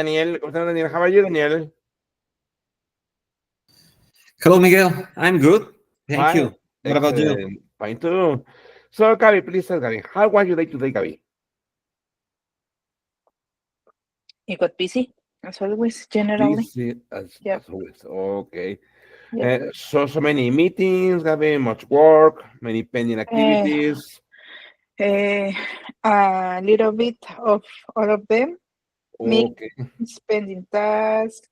Daniel, Daniel, how are you, Daniel? Hello, Miguel. I'm good. Thank Fine. you. What about you? Excellent. Fine too. So, Gabby, please tell Gabby, how was your day today, Gabby? It got busy, as always, generally. Busy as Yep. always. Okay. Yep. So many meetings, Gabby, much work, many pending Uh, activities. a little bit of all of them. Me Okay. spending tasks,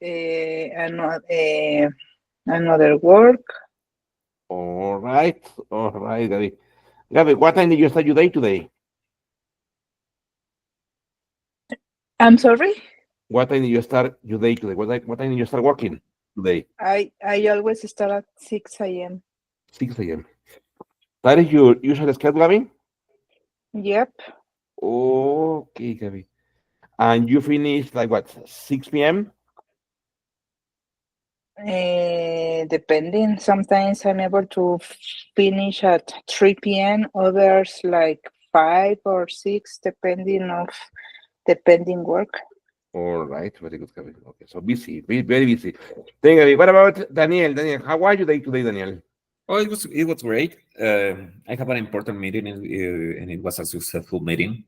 another work. All right. All right, Gabby. Gabby, what time did you start your day today? I'm sorry. What time did you start your day today? What time did you start working today? I always start at 6 a.m. 6 a.m. That is your usual schedule, Gabby? Yep. Okay, Gabby. And you finish like what, 6 p.m.? Depending. Sometimes I'm able to finish at 3 p.m. Others like 5 or 6, depending work. All right, very good, Gabby. Okay, so busy, very busy. Thank you, Gabby. What about Daniel? Daniel, how are you day today, Daniel? Oh, it was great. I have an important meeting, and it was a successful meeting.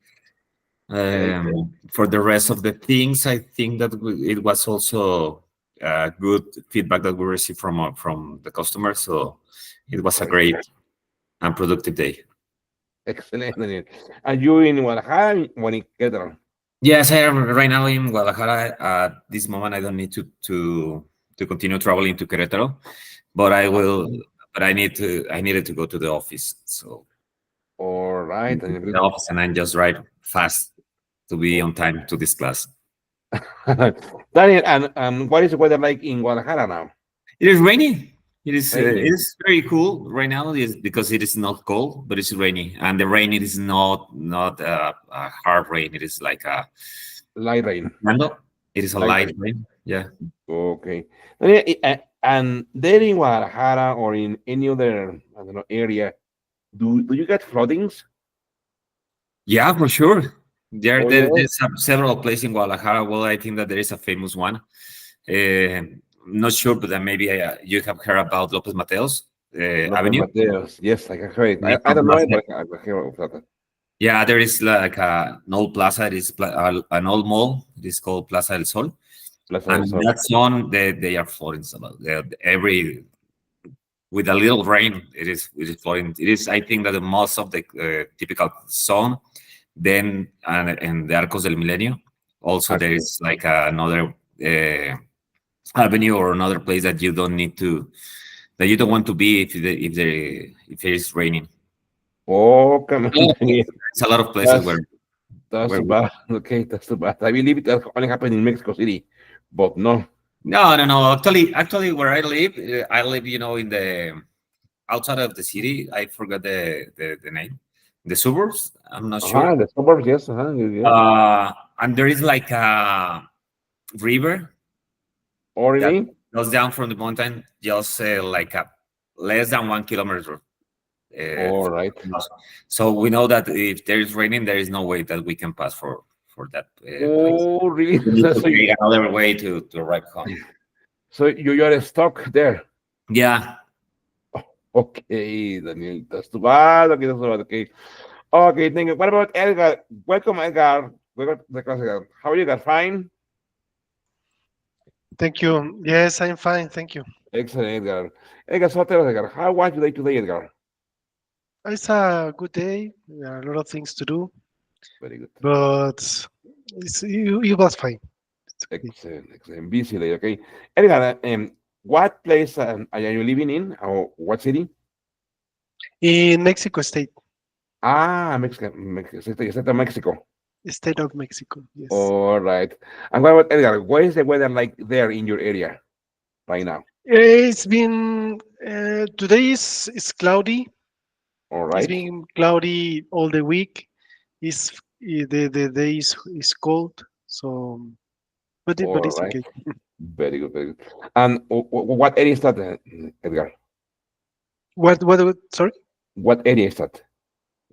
For the rest of the things, I think that it was also good feedback that we received from the customers. So it was a great and productive day. Excellent, Daniel. Are you in Guadalajara or in Querétaro? Yes, I am right now in Guadalajara. At this moment, I don't need to continue traveling to Querétaro, but I will. But I needed to go to the office, so All right, the Daniel. office, and I just ride fast to be on time to this class. Daniel, and what is the weather like in Guadalajara now? It is rainy. It Raining. is very cool right now. Is because it is not cold, but it's rainy, and the rain it is not a hard rain. It is like a Light rain. no, it is a Light light rain. rain. Yeah. Okay. Daniel, and there in Guadalajara or in any other, I don't know, area, do you get floodings? Yeah, for sure. Oh, There's several places in Guadalajara. Well, I think that there is a famous one. Uh, not sure, but then maybe you have heard about Lopez Mateos López Avenue. Mateos. Yes, I can hear it. I Nikon don't know it, Plaza. but I can hear of that. Yeah, there is like an old plaza. It is an old mall. It is called Plaza del Sol. Plaza And del Sol. that zone, they are flooding about every with a little rain. It is flooding. It is. I think that the most of the typical zone. Then and the Arcos del Milenio. Also, there Así. is like another avenue or another place that you don't need to that you don't want to be if it is raining. Oh, come on, Yeah, Daniel. it's a lot of places That's that's where too bad. Okay, that's too bad. I believe it only happened in Mexico City, but no. no. Actually, where I live, in the outside of the city. I forgot the name. The suburbs. I'm not sure. The suburbs, yes. Yes. And there is like a river Oh, that really? goes down from the mountain, just like a less than 1 kilometer. All From right. the house. So we know that if there is raining, there is no way that we can pass for that place. Oh, really? We need to So, create another way to arrive home. so you're stuck there. Yeah. Okay, Daniel, that's too bad. Okay, that's too bad. Okay. Okay, thank you. What about Edgar? Welcome, Edgar. Welcome to the class, Edgar. How are you, Edgar? Fine? Thank you. Yes, I'm fine. Thank you. Excellent, Edgar. Edgar, so tell us, Edgar, how was your day today, Edgar? It's a good day. There are a lot of things to do, Very good. but it was fine. It's okay. Excellent, excellent. Busy day, okay. Edgar, what place are you living in, or what city? In Mexico State, Mexico, State of Mexico. State of Mexico. Yes. All right. And what about Edgar? What is the weather like there in your area right now? It's been today is cloudy. All It's right. been cloudy all the week. It's the day is cold. So, but All it's right. okay. Very good, very good. And what area is that, Edgar? What? Sorry. What area is that?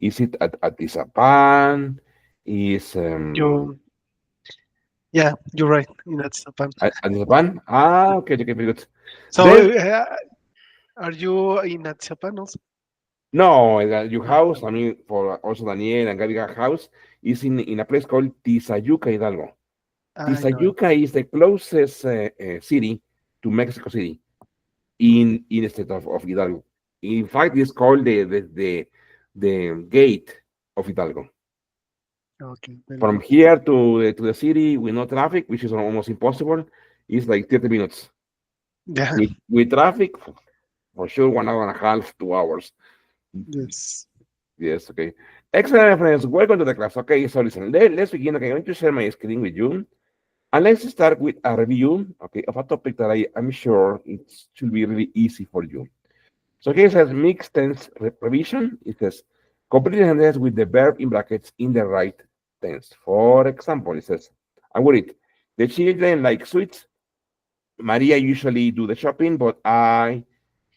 Is it at Tizapan? Is You Yeah, you're right. That's Japan. At Japan? Ah, okay, okay, very good. So, Then, are you in Atzapan also? no, your No. house, I mean, for also Daniel and Gabriel's house, is in a place called Tizayuca, Hidalgo. I know it. Tizayuca is the closest city to Mexico City in the state of Hidalgo. In fact, it's called the gate of Hidalgo. Okay, very From good. here to the city with no traffic, which is almost impossible, is like 30 minutes. Yeah. With traffic, for sure, 1 hour and a half, 2 hours. Yes. Yes, okay. Excellent, friends. Welcome to the class. Okay, so listen, let's begin. Okay, I'm going to share my screen with you. And let's start with a review, okay, of a topic that I'm sure it should be really easy for you. So here it says mixed tense revision. It says complete the sentence with the verb in brackets in the right tense. For example, it says, I would it. The children like sweets. Maria usually do the shopping, but I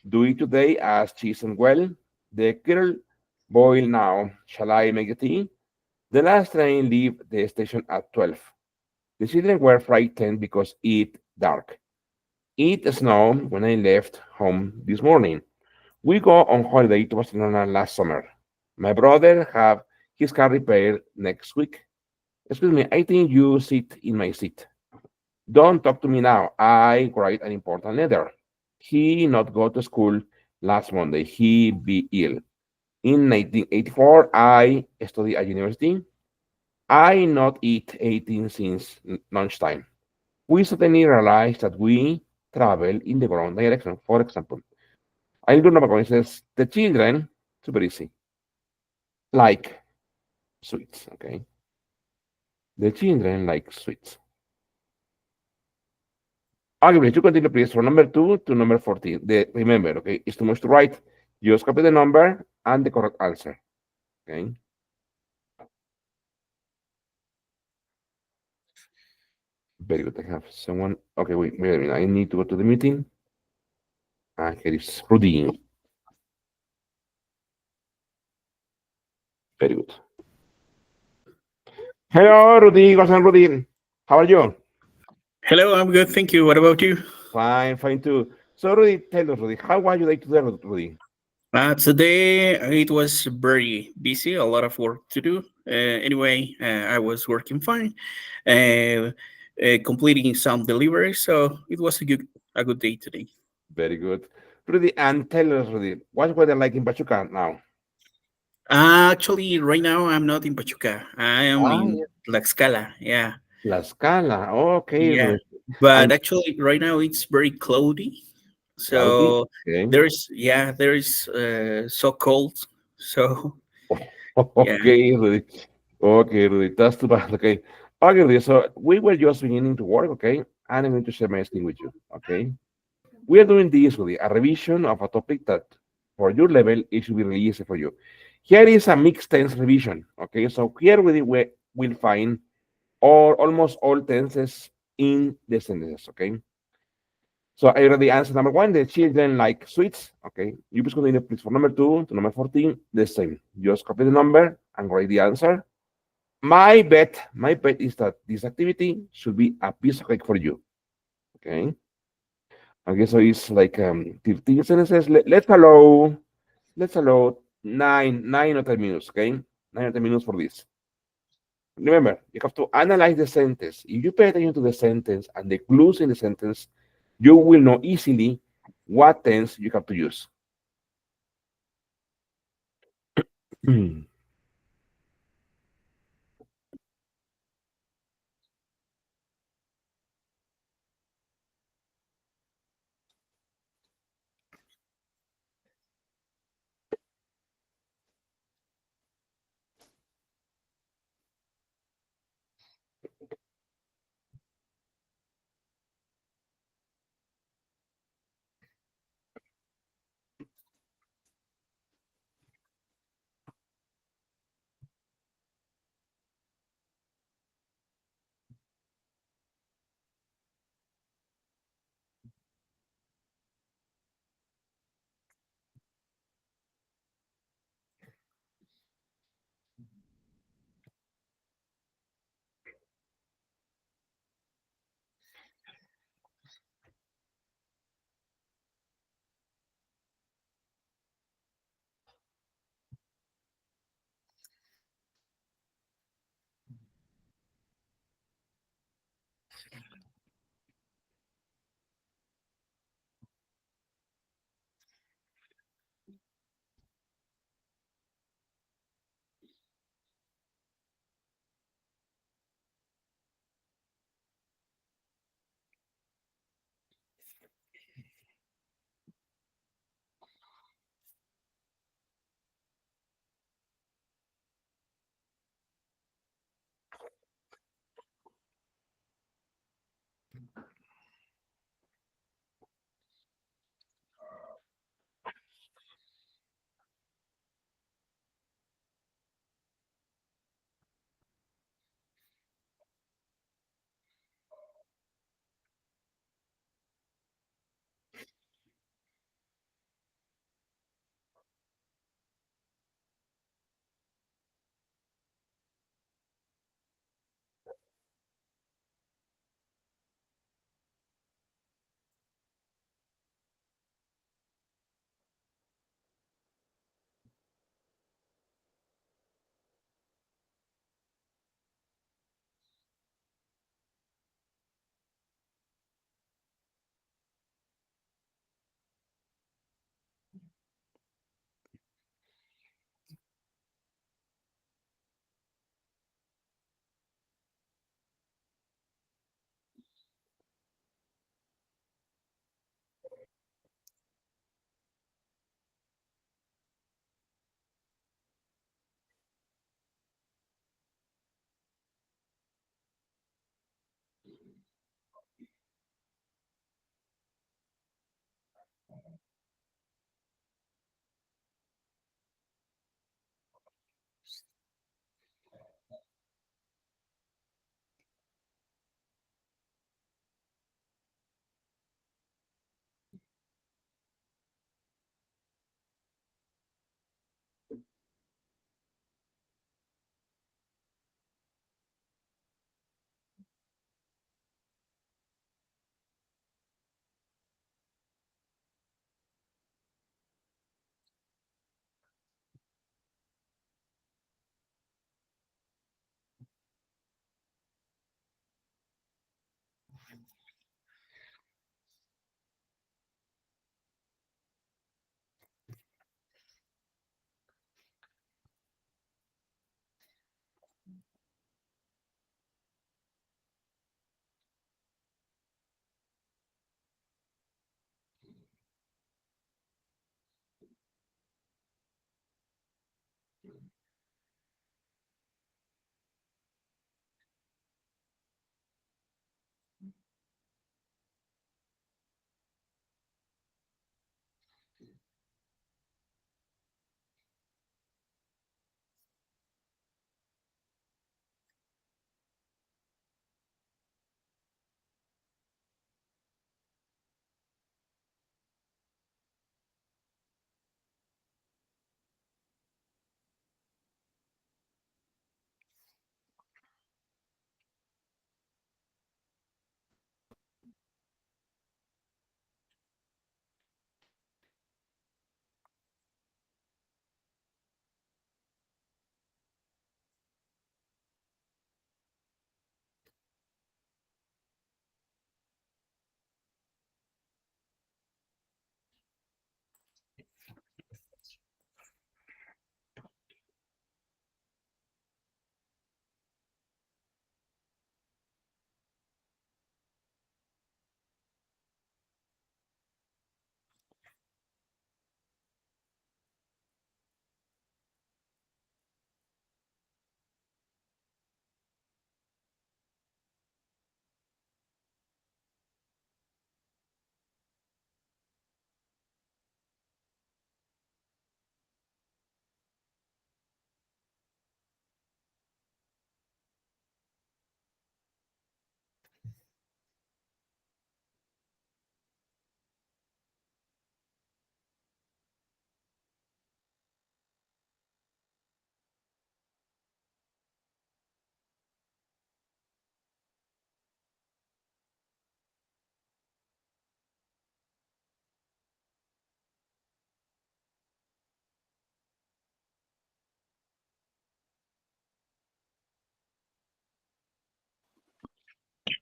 do it today as she's unwell. The kettle boil now. Shall I make the tea? The last train leave the station at 12. The children were frightened because it dark. It snowed when I left home this morning. We go on holiday to Barcelona last summer. My brother have his car repaired next week. Excuse me, I think you sit in my seat. Don't talk to me now. I write an important letter. He not go to school last Monday. He be ill. In 1984, I study at university. I not eat 18 since lunchtime. We suddenly realize that we travel in the wrong direction. For example, I do number one says the children, super easy, like sweets. Okay. The children like sweets. Okay, to continue, please, from number 2 to number 14. Remember, okay, it's too much to write. Just copy the number and the correct answer. Okay. Very good. I have someone. Okay, wait a minute. I need to go to the meeting. Here is Rudy. Very good. Hello, Rudy. What's on, Rudy? How are you? Hello, I'm good. Thank you. What about you? Fine, fine too. So, Rudy, tell us, Rudy, how was your day today, Rudy? Today it was very busy, a lot of work to do. Anyway, I was working fine, uh, completing some deliveries, so it was a good day today. Very good. Rudy, and tell us, Rudy, what's weather like in Pachuca now? Actually, right now I'm not in Pachuca. I am Ah, in yeah. Tlaxcala. Yeah, La Scala. Okay, yeah. Rudy. But And actually, right now it's very cloudy. cloudy. So Okay. there is so cold. So yeah. Okay, Rudy. Okay, Rudy. That's too bad. Okay. Okay, Rudy. So we were just beginning to work, okay? And I'm going to share my screen with you, okay? We are doing this, Rudy, a revision of a topic that for your level, it should be really easy for you. Here is a mixed tense revision, okay? So here we will find almost all tenses in the sentences, okay? So I already answered number one, the children like sweets, okay? You please continue, please, from number 2 to number 14, the same. Just copy the number and write the answer. My bet is that this activity should be a piece of cake for you, okay? Okay, so it's like 15 sentences. Let's allow nine or 10 minutes, okay? 9 or 10 minutes for this. Remember, you have to analyze the sentence. If you pay attention to the sentence and the clues in the sentence, you will know easily what tense you have to use.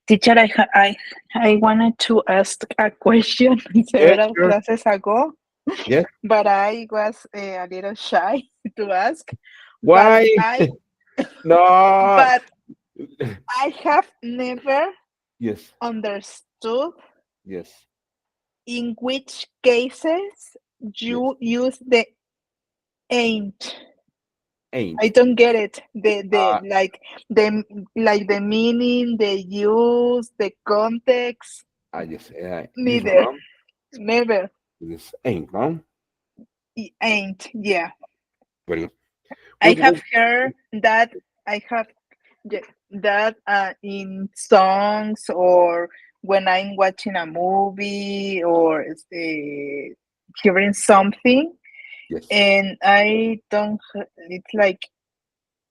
Teacher, I wanted to ask a question Yes, several sure. classes ago, Yes. but I was a little shy to ask. But Why? I No. but I have never Yes. understood Yes. in which cases Yes. you use the ain't. ain't. I don't get it. The Uh, like the meaning, the use, the context. yes, this one, Neither. no? Never. This ain't, no? It ain't. Yeah. Very good. I Good, have good. heard that. I have that in songs or when I'm watching a movie or hearing something, Yes. and I don't. It's like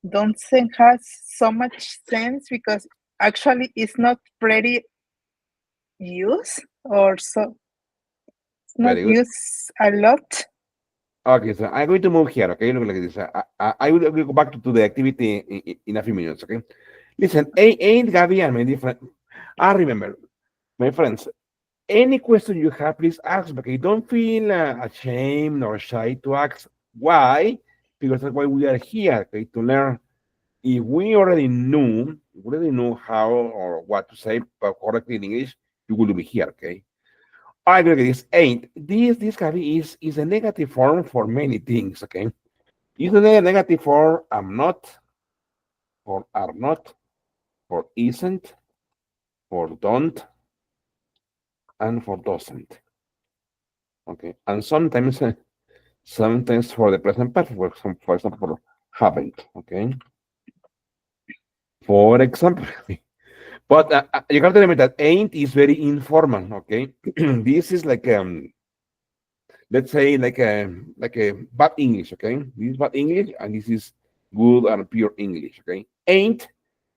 don't think has so much sense because actually it's not pretty used or so it's not Very good. used a lot. Okay, so I'm going to move here, okay? Look like this. I will go back to the activity in a few minutes, okay? Listen, ain't Gabby and my different. I remember, my friends, any question you have, please ask, okay? Don't feel ashamed or shy to ask. Why? Because that's why we are here, okay? To learn. If we already knew how or what to say correctly in English, you will be here, okay? I agree with this. Ain't this Gabby is a negative form for many things, okay? It's a negative for am not, for are not, for isn't, for don't, and for doesn't. Okay, and sometimes for the present perfect, for example, for haven't. Okay, for example, but you have to remember that ain't is very informal. Okay, this is like let's say like a bad English. Okay, this is bad English, and this is good and pure English. Okay, ain't.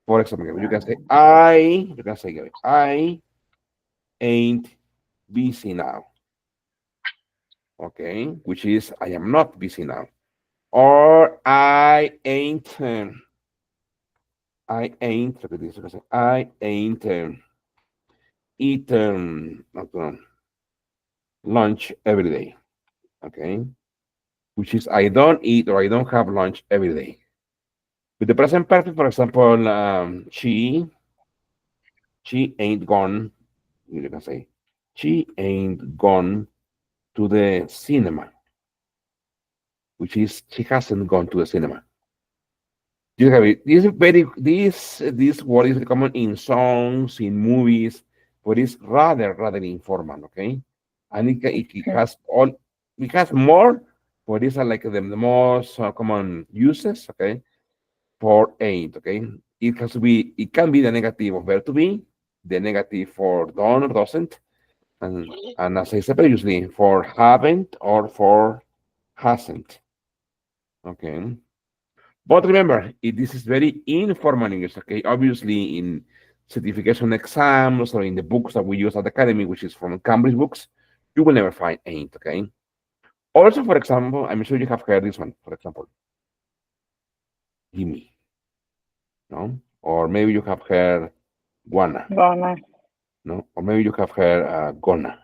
For example, you can say I. You can say I ain't busy now. Okay, which is I am not busy now. Or I ain't, look at this, I ain't eat lunch every day. Okay, which is I don't eat or I don't have lunch every day. With the present perfect, for example, she ain't gone. You can say she ain't gone to the cinema, which is she hasn't gone to the cinema. You have it. This word is common in songs, in movies, but it's rather informal, okay? And it has all it has more, but these are like the most common uses, okay? For ain't, okay? It can be the negative of verb to be, the negative for done or doesn't, and as I said previously, for haven't or for hasn't, okay? But remember, this is very informal English, okay? Obviously, in certification exams or in the books that we use at the academy, which is from Cambridge books, you will never find ain't, okay? Also, for example, I'm sure you have heard this one, for example, gimme, no? Or maybe you have heard wanna, Gonna. no? Or maybe you have heard gonna,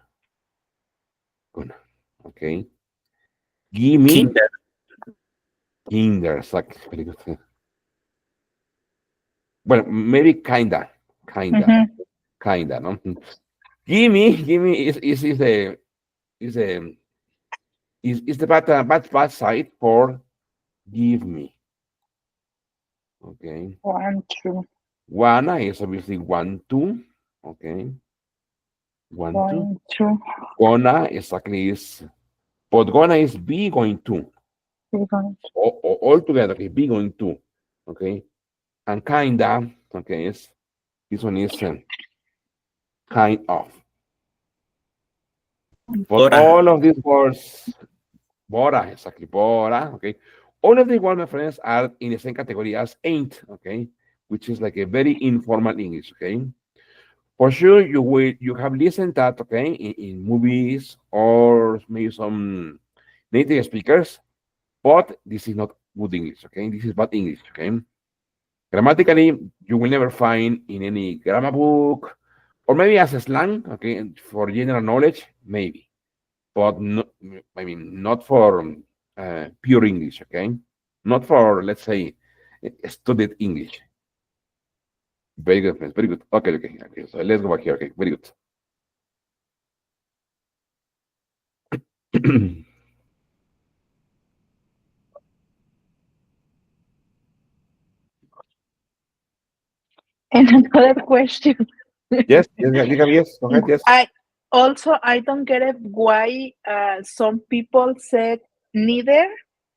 okay? Gimme, Kinder. kinder, like, very good. Well, maybe Mhm. kinda, no? Gimme is a is the bad side for give me. Okay. One, two, Wanna is obviously want to. Okay. Want to. one, two, Gonna exactly is but gonna is be going to. three, one, All together, okay, be going to. Okay. And kinda, okay, is this one is kind of. But Bora. all of these words, bora, exactly, bora, okay. All of these words, my friends, are in the same category as ain't, okay, which is like a very informal English, okay. For sure, you have listened that okay in movies or maybe some native speakers, but this is not good English. Okay, this is bad English. Okay, grammatically, you will never find in any grammar book or maybe as a slang. Okay, for general knowledge, maybe, but no, I mean not for pure English. Okay, not for let's say studied English. Very good, friends. Very good. Okay. So let's go back here. Okay, very good. And another question. Yes, yes, yes, go ahead, yes. I don't get it why some people said neither.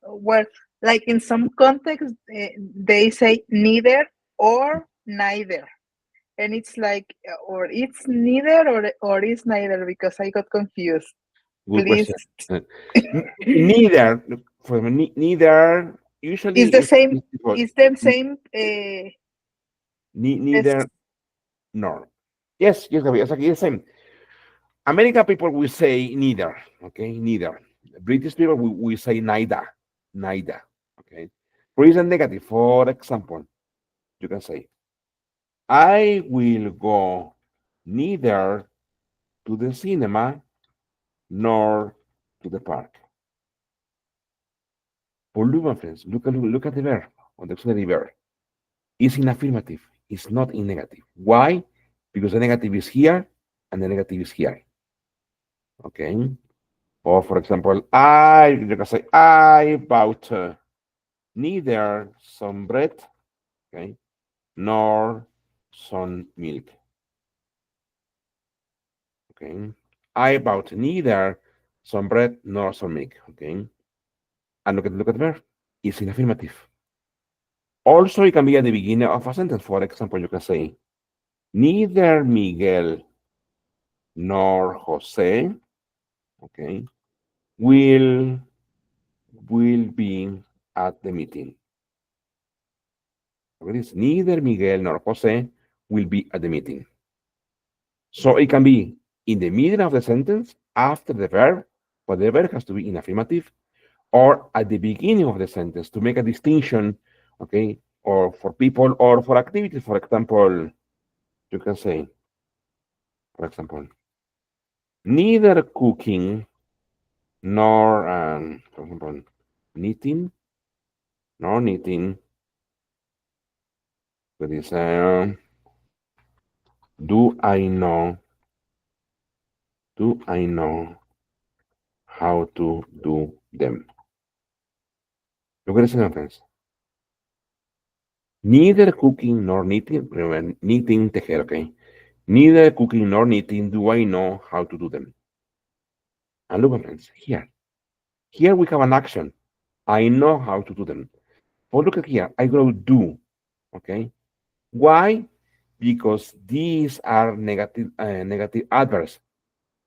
Well, like in some context, they say neither or neither, and it's like or it's neither or it's neither because I got confused. Good Please, question. Neither, for neither, it's usually the is same. before It's the same. neither nor. Yes, yes, Gabriel, it's the same. American people will say neither, okay, neither. British people will say neither, neither, okay. Present negative, for example, you can say, I will go neither to the cinema nor to the park. For look, my friends, look at the verb, on the auxiliary verb. It's in affirmative, it's not in negative. Why? Because the negative is here and the negative is here, okay. Or for example, you can say, I bought neither some bread, okay, nor some milk, okay. I bought neither some bread nor some milk, okay. And look at the verb. It's in affirmative. Also, it can be at the beginning of a sentence. For example, you can say, neither Miguel nor Jose, okay, will be at the meeting. Okay, it's neither Miguel nor Jose will be at the meeting. So it can be in the middle of the sentence, after the verb, but the verb has to be in affirmative, or at the beginning of the sentence to make a distinction, okay, or for people or for activities. For example, you can say, for example, neither cooking nor, for example, knitting, nor knitting, with this, do I know how to do them? Look at the sentence. Neither cooking nor knitting, remember, knitting, tejer, okay? Neither cooking nor knitting do I know how to do them. And look, friends, here. Here we have an action. I know how to do them. But look at here. I will do, okay? Why? Because these are negative adverbs.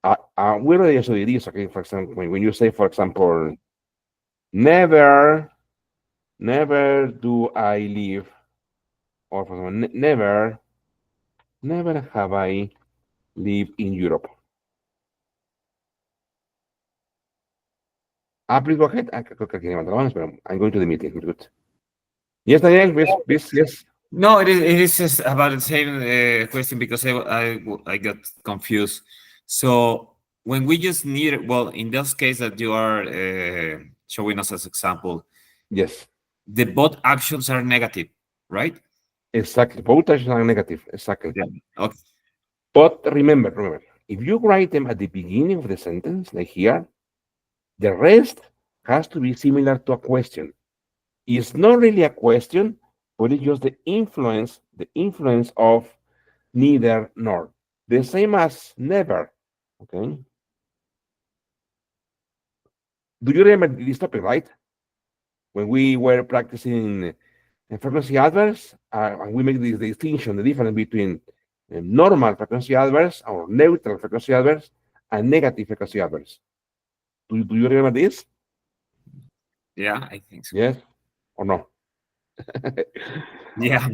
We already showed you this, okay? For example, when you say, for example, never, never do I live, or for example, never have I lived in Europe. Please go ahead. Creo que aquí levanta la mano, pero I'm going to the meeting. Good. Yes, Daniel, please, yes. No, it is just about the same question because I got confused. So when we just need, well, in this case that you are showing us as example, Yes, the both actions are negative, right? exactly. Both actions are negative, exactly. Yeah. Okay. But remember, if you write them at the beginning of the sentence, like here, the rest has to be similar to a question. It's not really a question, but it's just the influence of neither nor. The same as never. Okay. Do you remember this topic, right? When we were practicing frequency adverbs, and we make this distinction, the difference between normal frequency adverbs or neutral frequency adverbs and negative frequency adverbs. Do you remember this? Yeah, I think so. Yes or no? Yeah.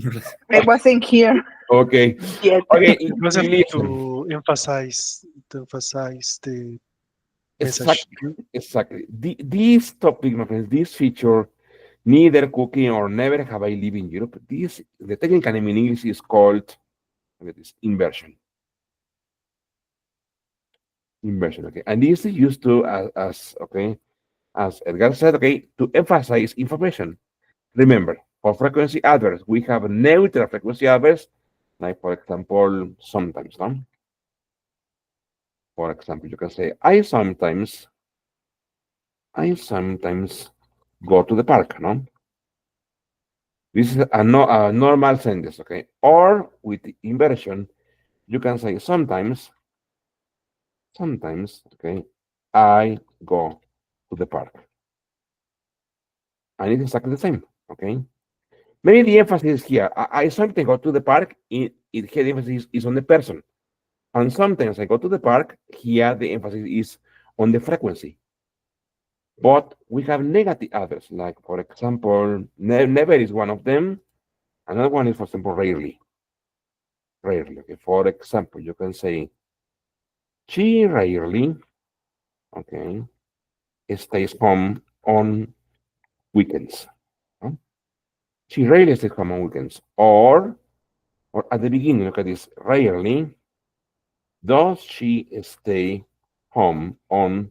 I wasn't here Okay. yet. Okay. It was Listen. to emphasize the message. Exactly. This topic, my friends, this feature, neither cooking or never have I lived in Europe. The technical name in English is called inversion. Inversion, okay. And this is used to as Edgar said, okay, to emphasize information. Remember, for frequency adverbs, we have neutral frequency adverbs, like for example, sometimes, no? For example, you can say, I sometimes go to the park, no? This is a, no, a normal sentence, okay? Or with the inversion, you can say sometimes, okay, I go to the park. And it's exactly the same, okay? Maybe the emphasis here, I sometimes go to the park, it here the emphasis is on the person. And sometimes I go to the park, here the emphasis is on the frequency. But we have negative others, like for example, never is one of them. Another one is, for example, rarely. Rarely. Okay. For example, you can say she rarely, okay, stays home on weekends. No? She rarely stays home on weekends. Or at the beginning, look at this. Rarely does she stay home on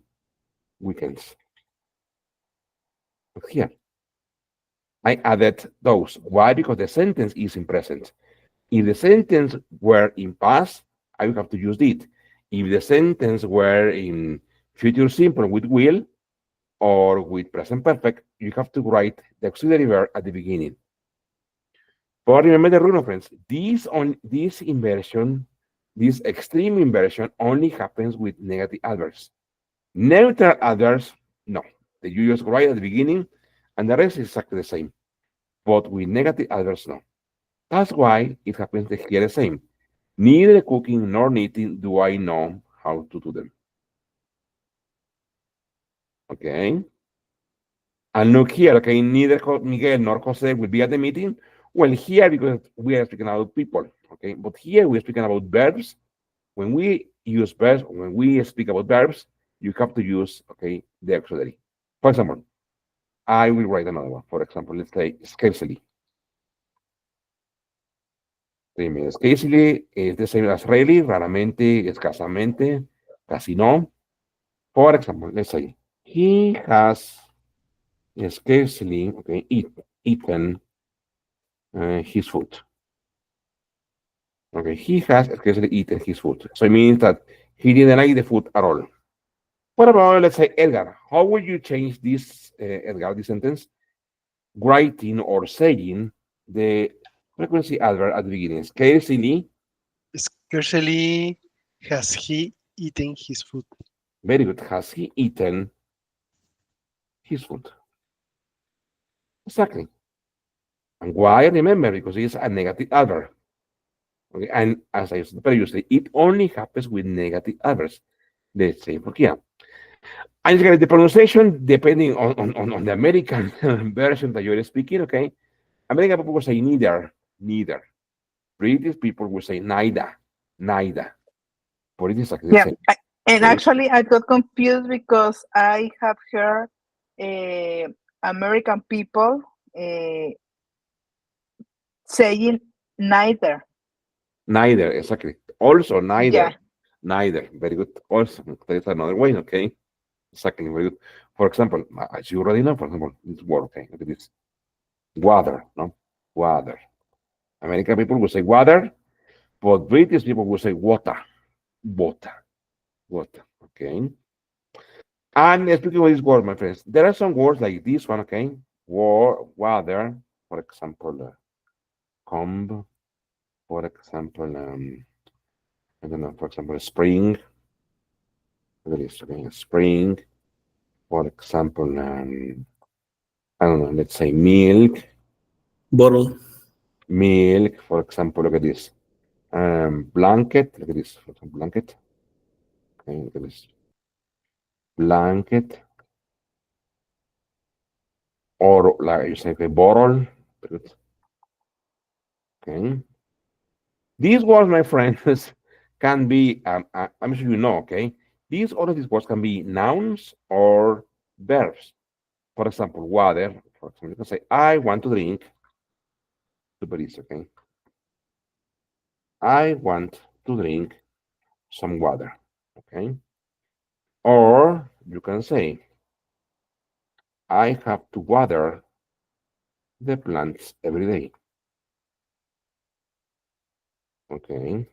weekends. But here, I added those. Why? Because the sentence is in present. If the sentence were in past, I would have to use did. If the sentence were in future simple with will or with present perfect, you have to write the auxiliary verb at the beginning. But remember the rule, friends. This inversion, this extreme inversion, only happens with negative adverbs. Neutral adverbs, no. You just write at the beginning, and the rest is exactly the same. But with negative adverbs, no. That's why it happens here the same. Neither cooking nor knitting do I know how to do them. Okay. And look here, okay, neither Miguel nor Jose will be at the meeting. Well, here, because we are speaking about people, okay, but here we're speaking about verbs. When we use verbs, when we speak about verbs, you have to use, okay, the auxiliary. For example, I will write another one. For example, let's say scarcely. Scarcely is the same as rarely, raramente, escasamente, casi no. For example, let's say he has scarcely, okay, eaten his food. Okay, he has scarcely eaten his food. So it means that he didn't like the food at all. What about, let's say, Edgar? How would you change this, Edgar, this sentence? Writing or saying the frequency adverb at the beginning. Scarcely, Scarcely has he eaten his food. very good. Has he eaten his food? Exactly. And why? Remember, because it's a negative adverb. Okay, and as I said previously, it only happens with negative adverbs. The same for here. And the pronunciation, depending on the American version that you're speaking, okay? American people will say neither. British people will say neither. But it is exactly the Yeah, same. and Okay? actually, I got confused because I have heard uh, American people uh, saying neither. Neither, exactly. Also, Yeah, neither. Very good. Also, there's another way, okay? Exactly, very good. For example, as you already know, for example, this word, okay? Look at this. Water, no? Water. American people will say water, but British people will say water, water, okay? And speaking of this word, my friends, there are some words like this one, okay? Water, for example, comb, for example, I don't know, for example, spring. Look at this, okay? Spring, for example, I don't know, let's say Bottle. milk, for example, look at this. Blanket, look at this, for example, blanket. Okay, look at this. Blanket, or like you say, okay, bottle. Okay. These words, my friends, can be, I'm sure you know, okay? All of these words can be nouns or verbs. For example, water. For example, you can say, I want to drink. Super easy, okay? I want to drink some water, okay? Or you can say, I have to water the plants every day, okay?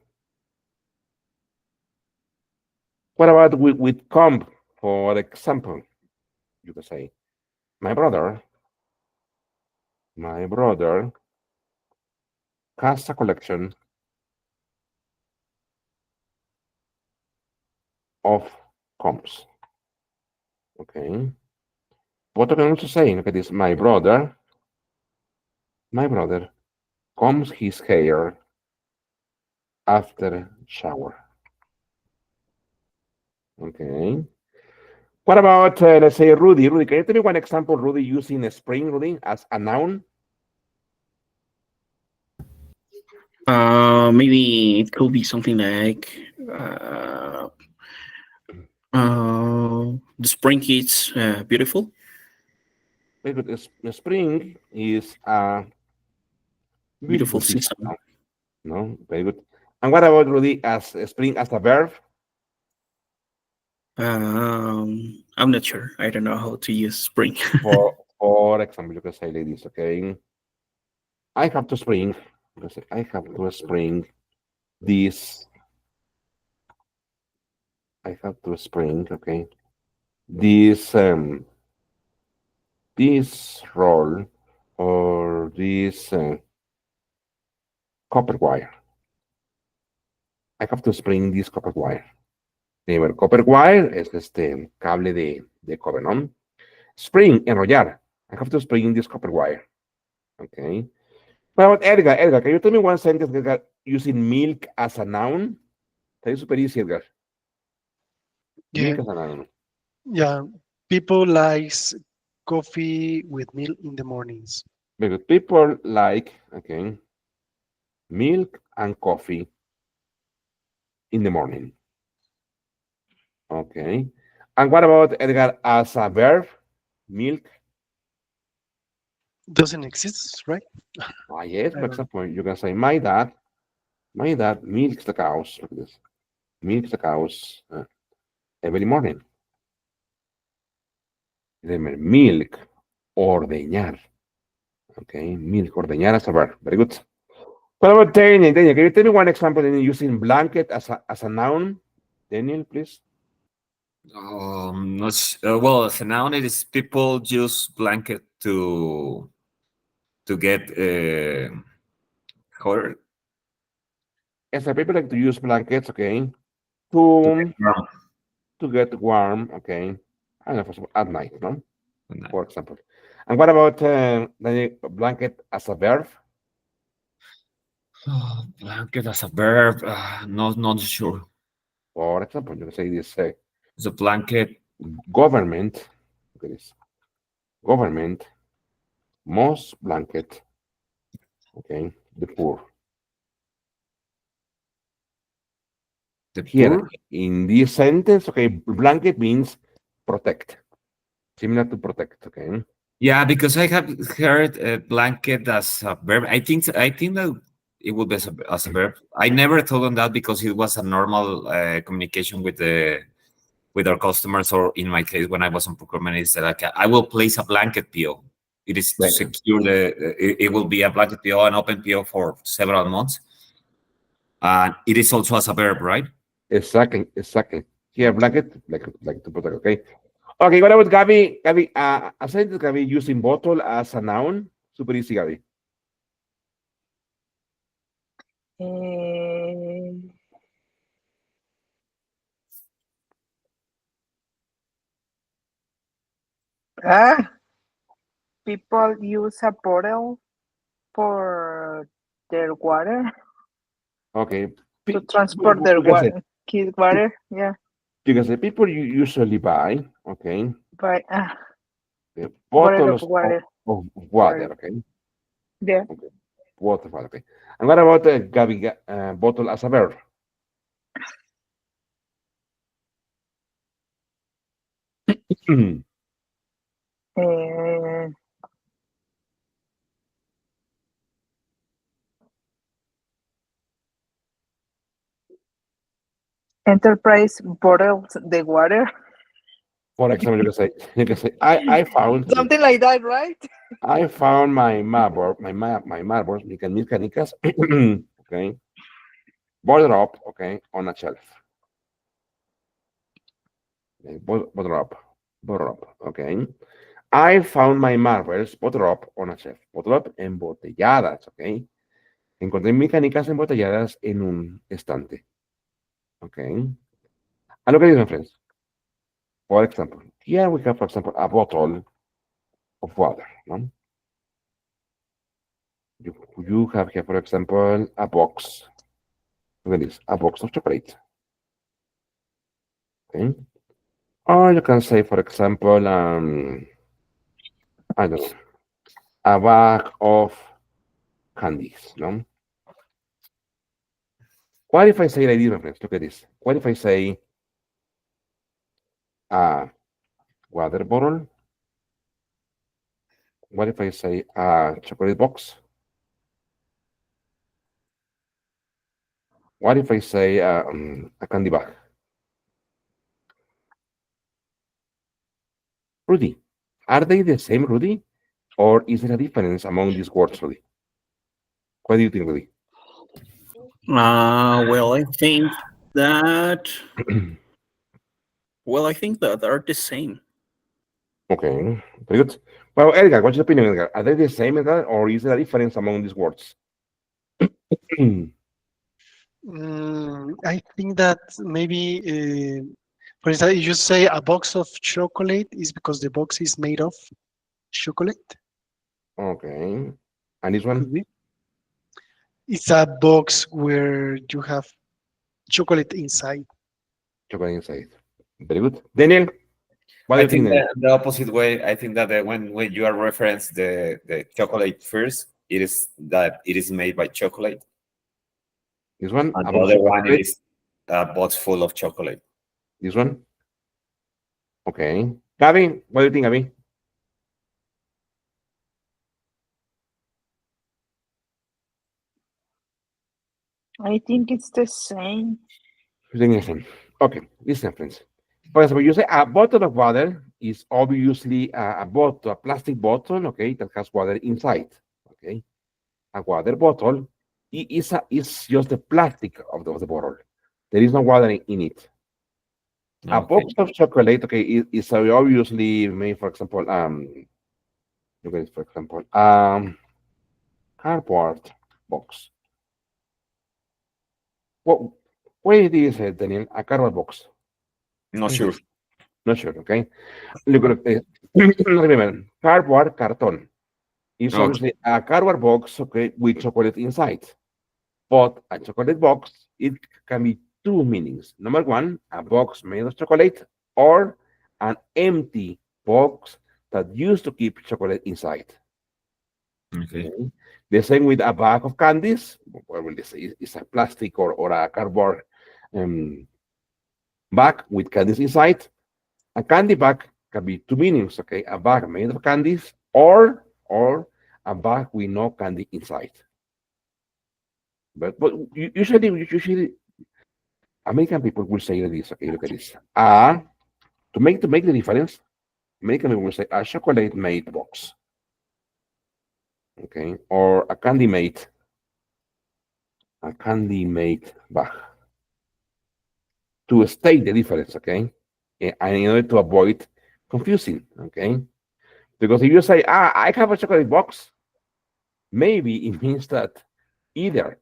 What about with comb? For example, you can say, my brother has a collection of comps. Okay. What am I going to say? Look at this. My brother combs his hair after shower. Okay. What about, let's say, Rudy? Rudy, can you tell me one example, Rudy, using spring, Rudy, as a noun? Maybe it could be something like uh, the spring is beautiful. Very good. Spring is a Beautiful beautiful season. season. No, very good. And what about Rudy as spring as a verb? I'm not sure. I don't know how to use spring. For example, you can say like this, okay? I have to spring. You can say, I have to spring this. I have to spring, okay? This this roll or this copper wire. I have to spring this copper wire. Bueno, copper wire es cable de cobre, ¿no? Spring, enrollar. I have to spring this copper wire. Okay. What about Edgar? Edgar, can you tell me one sentence, Edgar, using milk as a noun? That is super easy, Edgar. Yeah, Milk as a noun. yeah. People likes coffee with milk in the mornings. Because people like, okay, milk and coffee in the morning. Okay. And what about Edgar as a verb? Milk. Doesn't exist, right? Ah, yes, I for don't know. example, you can say, my dad milks the cows. Look at this. Milks the cows every morning. Remember, milk, ordeñar. Okay, milk, ordeñar as a verb. Very good. What about Daniel? Daniel, can you tell me one example in using blanket as a noun? Daniel, please. Not well, as a noun, it is people use blanket to get how As a people like to use blankets, okay, to get to warm. to get warm, okay. I don't know, for example, at night, no? at night. For example. And what about Daniel, blanket as a verb? Blanket as a verb, not sure. For example, you can say this It's a blanket. government. Look at this. Government must blanket, okay, the poor. The Here, poor. in this sentence, okay, blanket means protect, similar to protect, okay? Yeah, because I have heard blanket as a verb. I think that it would be as a verb. I never told them that because it was a normal communication with our customers, or in my case, when I was on procurement, is that like I will place a blanket PO. It is to Right. secure it will be a blanket PO, an open PO for several months. And it is also as a verb, right? Exactly, exactly. Here, blanket, like to protect, okay? Okay, what about Gabby? Gabby, a sentence, Gabby, using bottle as a noun. Super easy, Gabby. Eh, ah, people use a bottle for their water Okay. to Pe- transport their you can say, water, kid water. Yeah, you can say people you usually buy, okay, but bottle of bottles water. of Water. water, okay? Yeah. Okay. Water, okay. And what about Gabby, bottle as a verb? Eh, Enterprise bottles the water. For example, you can say, Something like that, right? I found my marbles, mis canicas, okay, bottled up, okay, on a shelf. Okay, bottled up, okay. I found my marbles bottled up on a shelf, bottled up, embotelladas, okay. Encontré mis canicas embotelladas en un estante. Okay. A lo que dicen, friends. For example, here we have, for example, a bottle of water. No? You have here, for example, a box. Look at this, a box of chocolate. Okay. Or you can say, for example, I don't know, a bag of candies. No? What if I say like this, friends? Look at this. What if I say a water bottle? What if I say a chocolate box? What if I say a candy bag? Rudy, are they the same, Rudy? Or is there a difference among these words, Rudy? What do you think, Rudy? Well, I think that I think that they're the same. Okay, very good. Well, Edgar, what's your opinion, Edgar? Are they the same, Edgar, or is there a difference among these words? I think that maybe, for instance, you say a box of chocolate is because the box is made of chocolate. Okay, and this Could one? be. It's a box where you have chocolate inside. Chocolate inside. Very good. Daniel, what do I you think, think Daniel? the opposite way. I think that when you are reference the chocolate first, it is made by chocolate, This one, and a the box other of one it chocolate. is a box full of chocolate. This one? Okay. Gabby, what do you think, Gabby? I think it's the same. You think the same. Okay, listen, friends. For example, you say a bottle of water is obviously a bottle, a plastic bottle, okay, that has water inside. Okay, a water bottle is just the plastic of the bottle. There is no water in it. A Okay. box of chocolate, okay, is obviously made, for example, look at this, for example, cardboard box. What is this, Daniel? A cardboard box. Not What is sure. this? Not sure, okay? Look at this. Remember, cardboard carton is Okay. obviously a cardboard box, okay, with chocolate inside. But a chocolate box, it can be two meanings. Number one, a box made of chocolate, or an empty box that used to keep chocolate inside. Okay. Okay. The same with a bag of candies. What will they say? It's a plastic or a cardboard um, bag with candies inside. A candy bag can be two meanings, okay? A bag made of candies, or a bag with no candy inside. But usually American people will say this. Okay, look at this. To make the difference, American people will say a chocolate made box, okay, or a candy made bag. To state the difference, okay, and in order to avoid confusing, okay, because if you say I have a chocolate box, maybe it means that either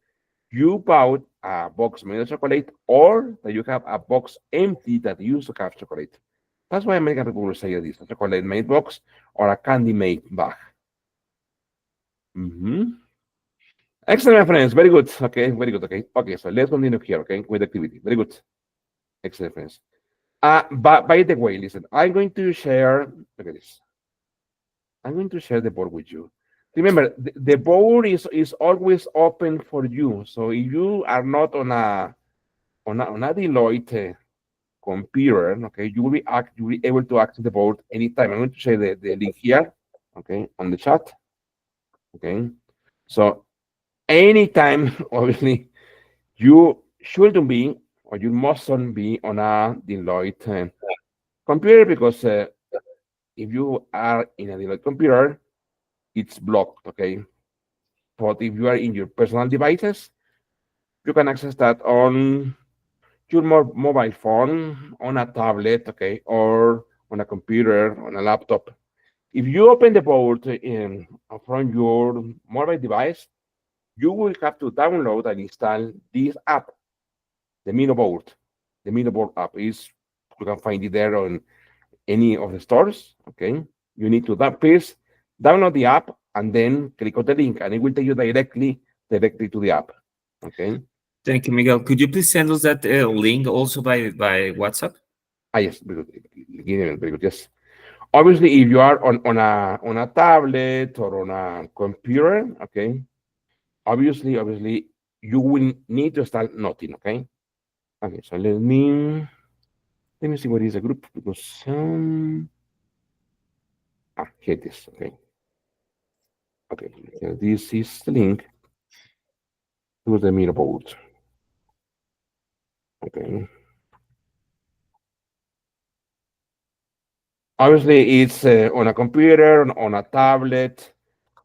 you bought a box made of chocolate or that you have a box empty that used to have chocolate. That's why American people will say this: a chocolate made box or a candy made bag. Mhm. Excellent, my friends. Very good. Okay, very good. Okay, okay. So let's continue here. Okay, with the activity. Very good. Excellent, friends. But by the way, listen. I'm going to share. Look at this. I'm going to share the board with you. Remember, the board is always open for you. So if you are not on a Deloitte computer, okay, you will be able to access the board anytime. I'm going to share the link here, okay, on the chat, okay. So anytime, obviously, you shouldn't be or you mustn't be on a Deloitte computer because if you are in a Deloitte computer, it's blocked, okay. But if you are in your personal devices, you can access that on your mobile phone, on a tablet, okay, or on a computer, on a laptop. If you open the board from your mobile device, you will have to download and install this app, the Mino board. The Mino board app is, you can find it there on any of the stores. Okay, you need to please download the app and then click on the link, and it will take you directly to the app. Okay. Thank you, Miguel. Could you please send us that link also by WhatsApp? Yes, very good. Very good. Yes. Obviously, if you are on a tablet or on a computer, okay, obviously you will need to install nothing. Okay. Okay. So let me see what is the group, because here it is. Okay. Okay. So this is the link to the Miro board. Okay. Obviously, it's on a computer, on a tablet,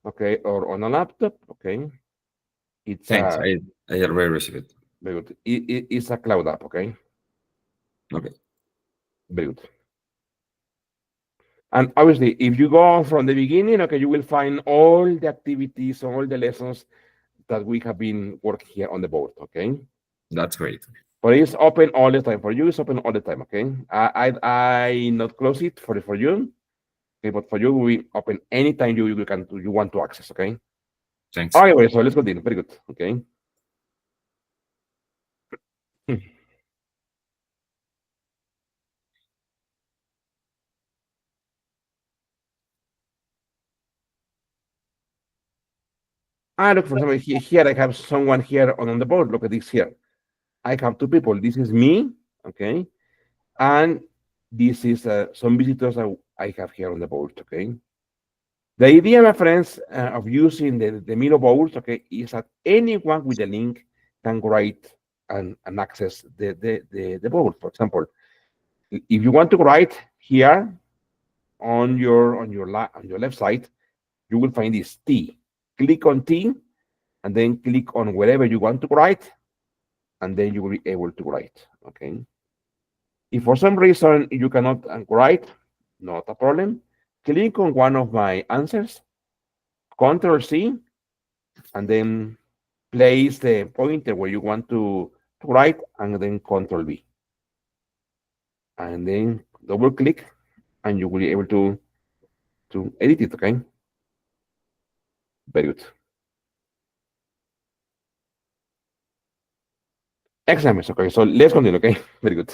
okay, or on a laptop. Okay. It's Thanks. I already received it. very good. It's a cloud app. Okay. Okay. Very good. And obviously, if you go from the beginning, okay, you will find all the activities, all the lessons that we have been working here on the board. Okay. That's great. But it's open all the time for you. It's open all the time. Okay. I not close it for you. Okay, but for you, we open anytime you want to access. Okay. Thanks. Anyway, so let's continue. Very good. Okay. Look, for example, here I have someone here on the board. Look at this here. I have two people. This is me, okay, and this is some visitors I have here on the board, okay. The idea, my friends, of using the Miro board, okay, is that anyone with a link can write and access the board. For example, if you want to write here on your left side, you will find this T. Click on T, and then click on wherever you want to write, and then you will be able to write. Okay. If for some reason you cannot write, not a problem. Click on one of my answers, Control C, and then place the pointer where you want to write, and then Control V. And then double click, and you will be able to edit it. Okay. Very good. Excellent. Okay, so let's continue. Okay, very good.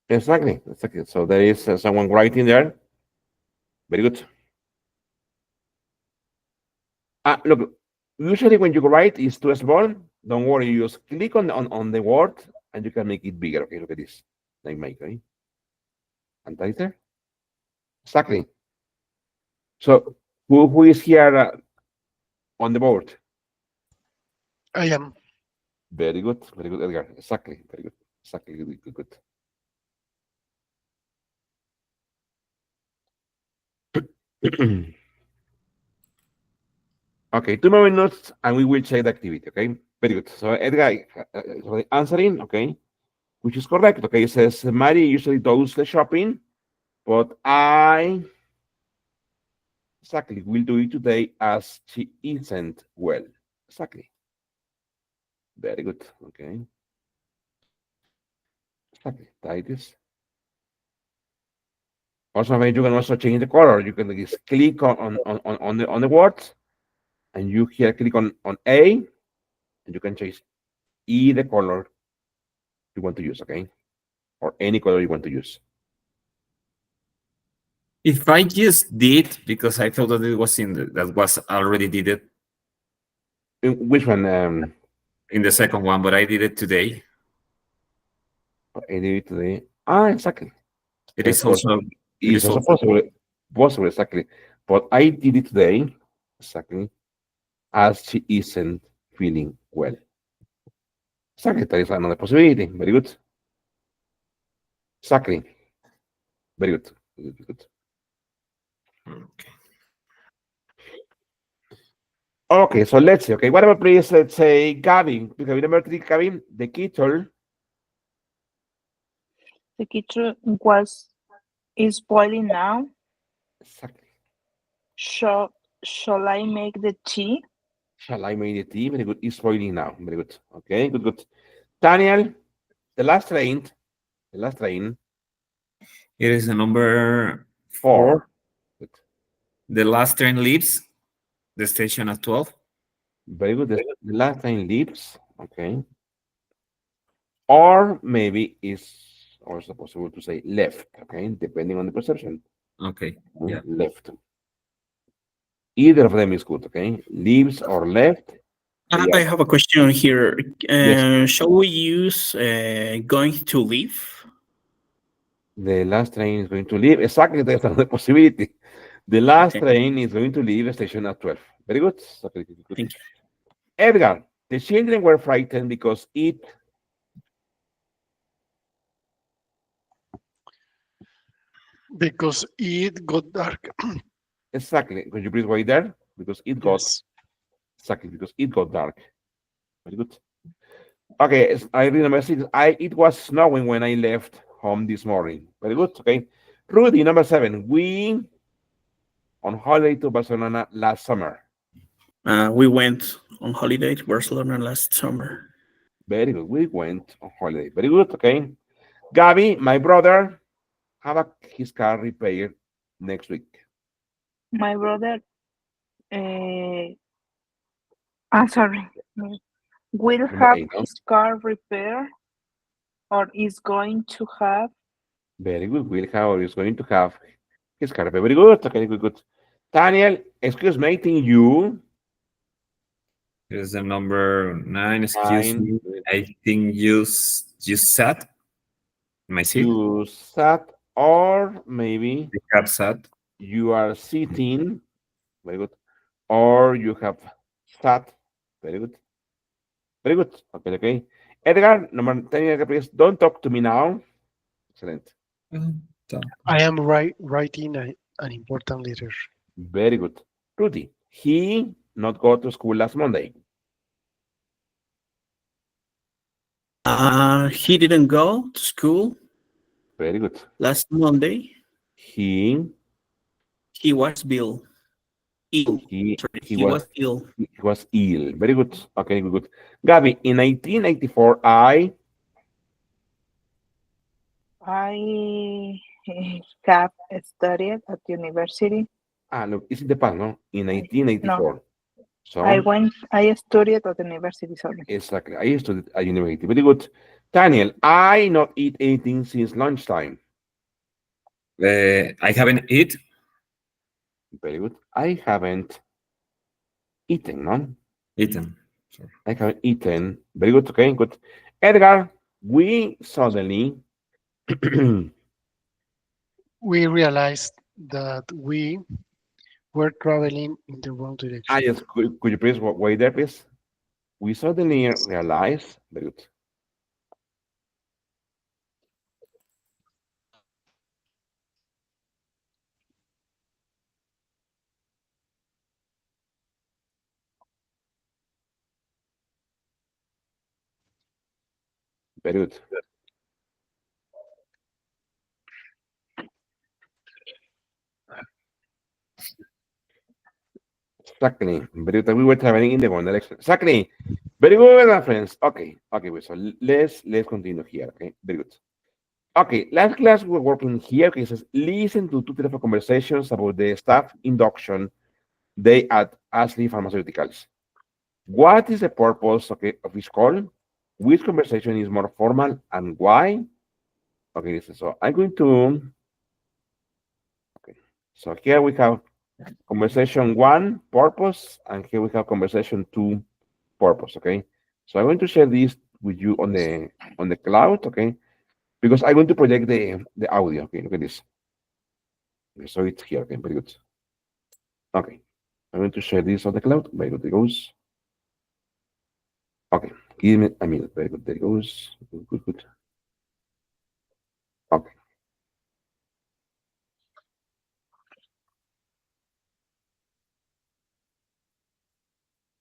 Exactly. So there is someone writing there. Very good. Look, usually when you write it's too small. Don't worry. You just click on the word and you can make it bigger. Okay, look at this. Like make, okay? And that is there. Exactly. So who is here on the board? I am. Very good, Edgar. Exactly. Very good. Exactly. Good. Okay, 2 more minutes and we will check the activity. Okay, very good. So Edgar, so answering, okay, which is correct. Okay, it says Mary usually does the shopping, but I exactly will do it today as she isn't well. Exactly. Very good. Okay. Exactly. That it is. Also, maybe you can also change the color. You can just click on the words, and you here click on A, and you can change the color you want to use. Okay, or any color you want to use. If I just did because I thought that it was that was already did it Which one? in the second one, but I did it today. I did it today. Ah, exactly. It Of is course, also it it's is also also possible, exactly. But I did it today, exactly, as she isn't feeling well. Exactly, that is another possibility. Very good. Exactly. Very good. Good, good. okay. Okay, so let's see. Okay, what about please, let's say Gabby. Because number three, Gabby, the kettle. The kitchen was is boiling now. Exactly. Shall shall I make the tea? Shall I make the tea? Very good. It's boiling now. Very good. Okay, good, good. Daniel, the last train. The last train. It is the number Four. 4. Good. The last train leaves the station at 12. Very good. The last train leaves. Okay. Or maybe is also possible to say left. Okay, depending on the perception. Okay. Yeah. Left. Either of them is good. Okay, leaves or left. They I are have a question here. yes. Shall we use going to leave? The last train is going to leave. Exactly, that's another possibility. The last Okay, train is going to leave the station at 12. Very good. Okay, good, good. thank you. Edgar, the children were frightened because it Because it got dark. exactly. Could you please wait there? Because it got Yes. exactly because it got dark. Very good. Okay, I remember it was snowing when I left home this morning. Very good. Okay. Rudy, number seven. We on holiday to Barcelona last summer. We went on holiday to Barcelona last summer. Very good. We went on holiday. Very good. Okay. Gabby, my brother, his car repaired next week. My brother, uh, sorry, will Number have eight, no? his car repaired or is going to have. Very good. Will Howard is going to have his car repaired. Very good. Okay, good, good. Daniel, excuse me, I think you It is the number 9. Excuse nine me. I think you sat in my seat. you sat, or maybe I have sat. you are sitting. Very good. Or you have sat. Very good. Very good. Okay, okay. Edgar, number 10, Edgar, please don't talk to me now. Excellent. Done. I am writing an important letter. Very good. Rudy, he not go to school last Monday. He didn't go to school Very good. last Monday. He He was ill. Sorry, he he was was ill. he was ill. Very good. Okay, good, good. Gabby, in 1994, I have studied at university. look, it's in the past, no? In No, 1994. I So went. I studied at the university. Sorry. exactly. I studied at university. Very good. Daniel, I not eat anything since lunchtime. I haven't eat. Very good. I haven't eaten, no? Eaten. Sorry. I haven't eaten. Very good. Okay, good. Edgar, we suddenly We realized that we were traveling in the wrong I direction. just could you please wait there, please? We suddenly realized. Very good. Very good. Exactly. Very good. We were traveling in the wrong direction. Exactly. Very good, my friends. Okay. Okay. Wait, so let's continue here. Okay. Very good. Okay. Last class we were working here. Okay. It says listen to two telephone conversations about the staff induction day at Ashley Pharmaceuticals. What is the purpose, okay, of each call? Which conversation is more formal and why? Okay, so I'm going to So here we have conversation 1 purpose, and here we have conversation 2 purpose. Okay. So I'm going to share this with you on the cloud. Okay, because I'm going to project the audio. Okay, look at this. Okay, so it's here. Okay, very good. Okay, I'm going to share this on the cloud. Very good. It goes. Okay, give me a minute. Very good. There it goes. Good, good, good. Okay.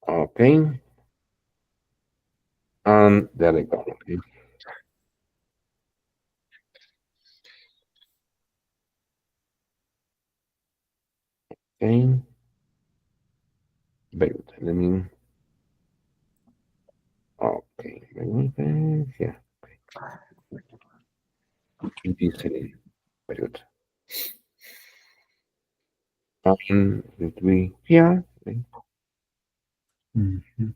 Okay. And there they go. Okay. Okay. Very good. Let me. Okay. Very good. Yeah. Okay. Very good. Let me here. Okay. Mhm.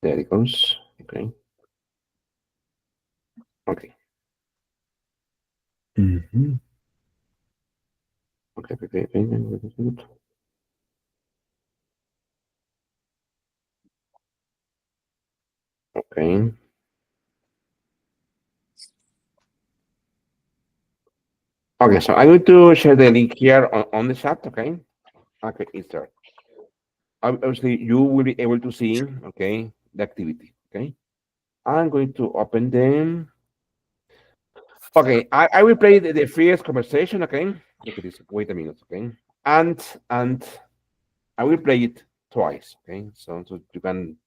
There it goes. Okay. Okay. Mhm. Okay. Okay. Okay. Okay. Good. Okay. Okay. So I'm going to share the link here on the chat. Okay. Okay. It's there. Obviously, you will be able to see. Okay. The activity. Okay. I'm going to open them. Okay, I will play the first conversation. Okay, look at this. Wait a minute. Okay, and I will play it twice. Okay, so you can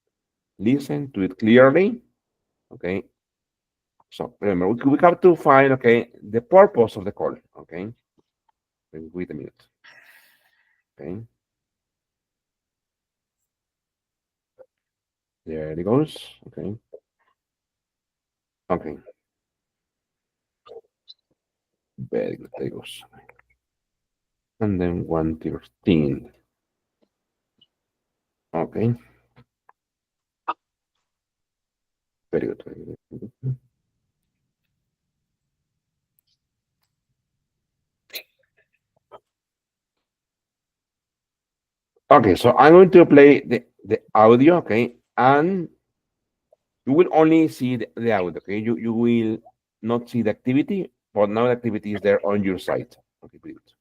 listen to it clearly. Okay, so remember we have to find the purpose of the call. Okay, wait a minute. Okay, there it goes. Okay, okay, very good. There it goes. And then 113. Okay, very good. Very good. Okay, so I'm going to play the audio, okay, and you will only see the audio, okay? You will not see the activity, but now the activity is there on your site. Okay, pretty good.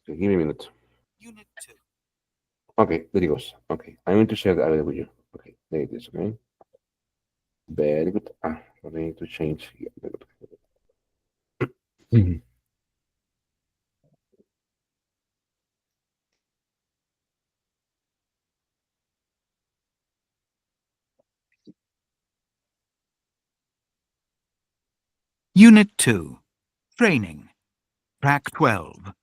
So give me a minute. Unit 2. Okay, there it goes. Okay, I'm going to share the audio with you. Okay, there it is, okay? Very good. I need to change here. Very good. Mhm. Unit 2. Training. Track 12.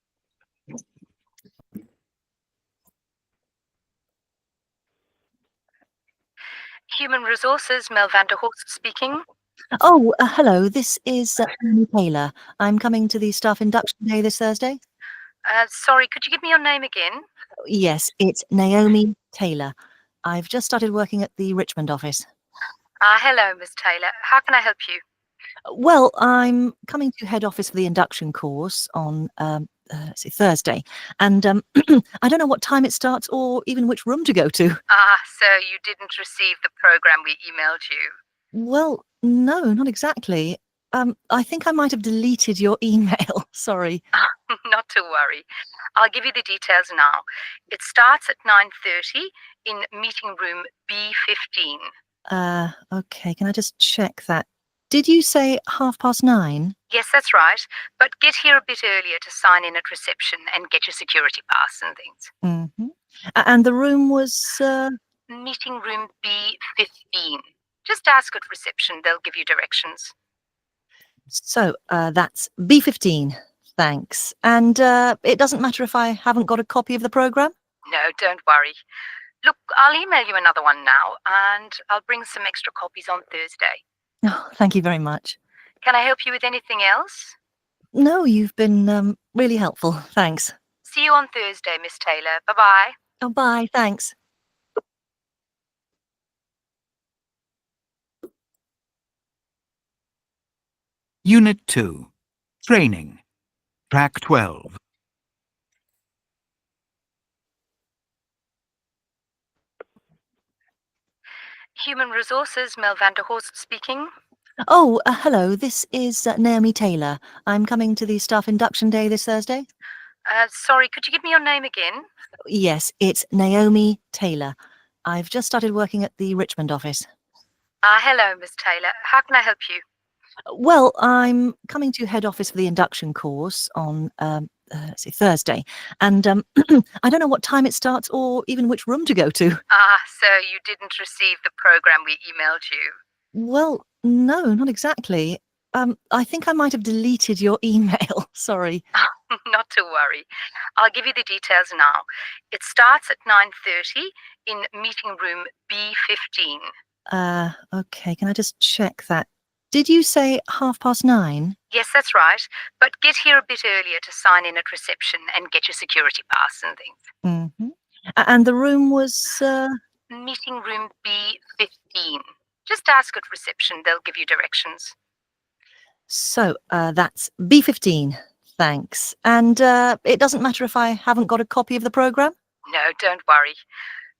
Human Resources, Mel Vanderhorst speaking. Oh, hello. This is Naomi Taylor. I'm coming to the staff induction day this Thursday. Sorry, could you give me your name again? Yes, it's Naomi Taylor. I've just started working at the Richmond office. Hello, Miss Taylor. How can I help you? Well, I'm coming to head office for the induction course on let's see, Thursday, and I don't know what time it starts or even which room to go to. So you didn't receive the program we emailed you. Well, no, not exactly. I think I might have deleted your email. Sorry. Not to worry. I'll give you the details now. It starts at 9:30 in meeting room B15. Okay, can I just check that? Did you say 9:30? Yes, that's right. But get here a bit earlier to sign in at reception and get your security pass and things. Mm-hmm. And the room was... Meeting room B15. Just ask at reception. They'll give you directions. So that's B15. Thanks. And it doesn't matter if I haven't got a copy of the program? No, don't worry. Look, I'll email you another one now, and I'll bring some extra copies on Thursday. Oh, thank you very much. Can I help you with anything else? No, you've been really helpful. Thanks. See you on Thursday, Miss Taylor. Bye-bye. Oh, bye. Thanks. Unit 2. Training. Track 12. Human Resources, Mel van der Horst speaking. Oh, hello. This is Naomi Taylor. I'm coming to the staff induction day this Thursday. Sorry, could you give me your name again? Yes, it's Naomi Taylor. I've just started working at the Richmond office. Hello, Miss Taylor. How can I help you? Well, I'm coming to head office for the induction course on Thursday, and I don't know what time it starts or even which room to go to. So you didn't receive the program we emailed you. Well, no, not exactly. I think I might have deleted your email. Sorry. Not to worry. I'll give you the details now. It starts at 9:30 in meeting room B15. Okay, can I just check that? Did you say 9:30? Yes, that's right. But get here a bit earlier to sign in at reception and get your security pass and things. Mm-hmm. And the room was... Meeting room B15. Just ask at reception. They'll give you directions. So, that's B15. Thanks. And it doesn't matter if I haven't got a copy of the program? No, don't worry.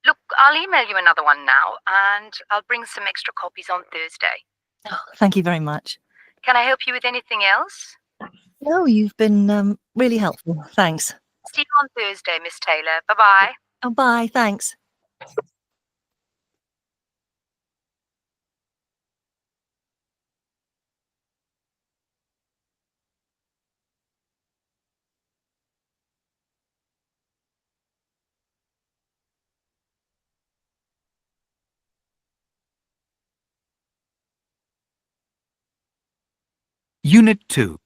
Look, I'll email you another one now, and I'll bring some extra copies on Thursday. Oh, thank you very much. Can I help you with anything else? No, you've been really helpful. Thanks. See you on Thursday, Miss Taylor. Bye-bye. Oh, bye. Thanks. Unit 2.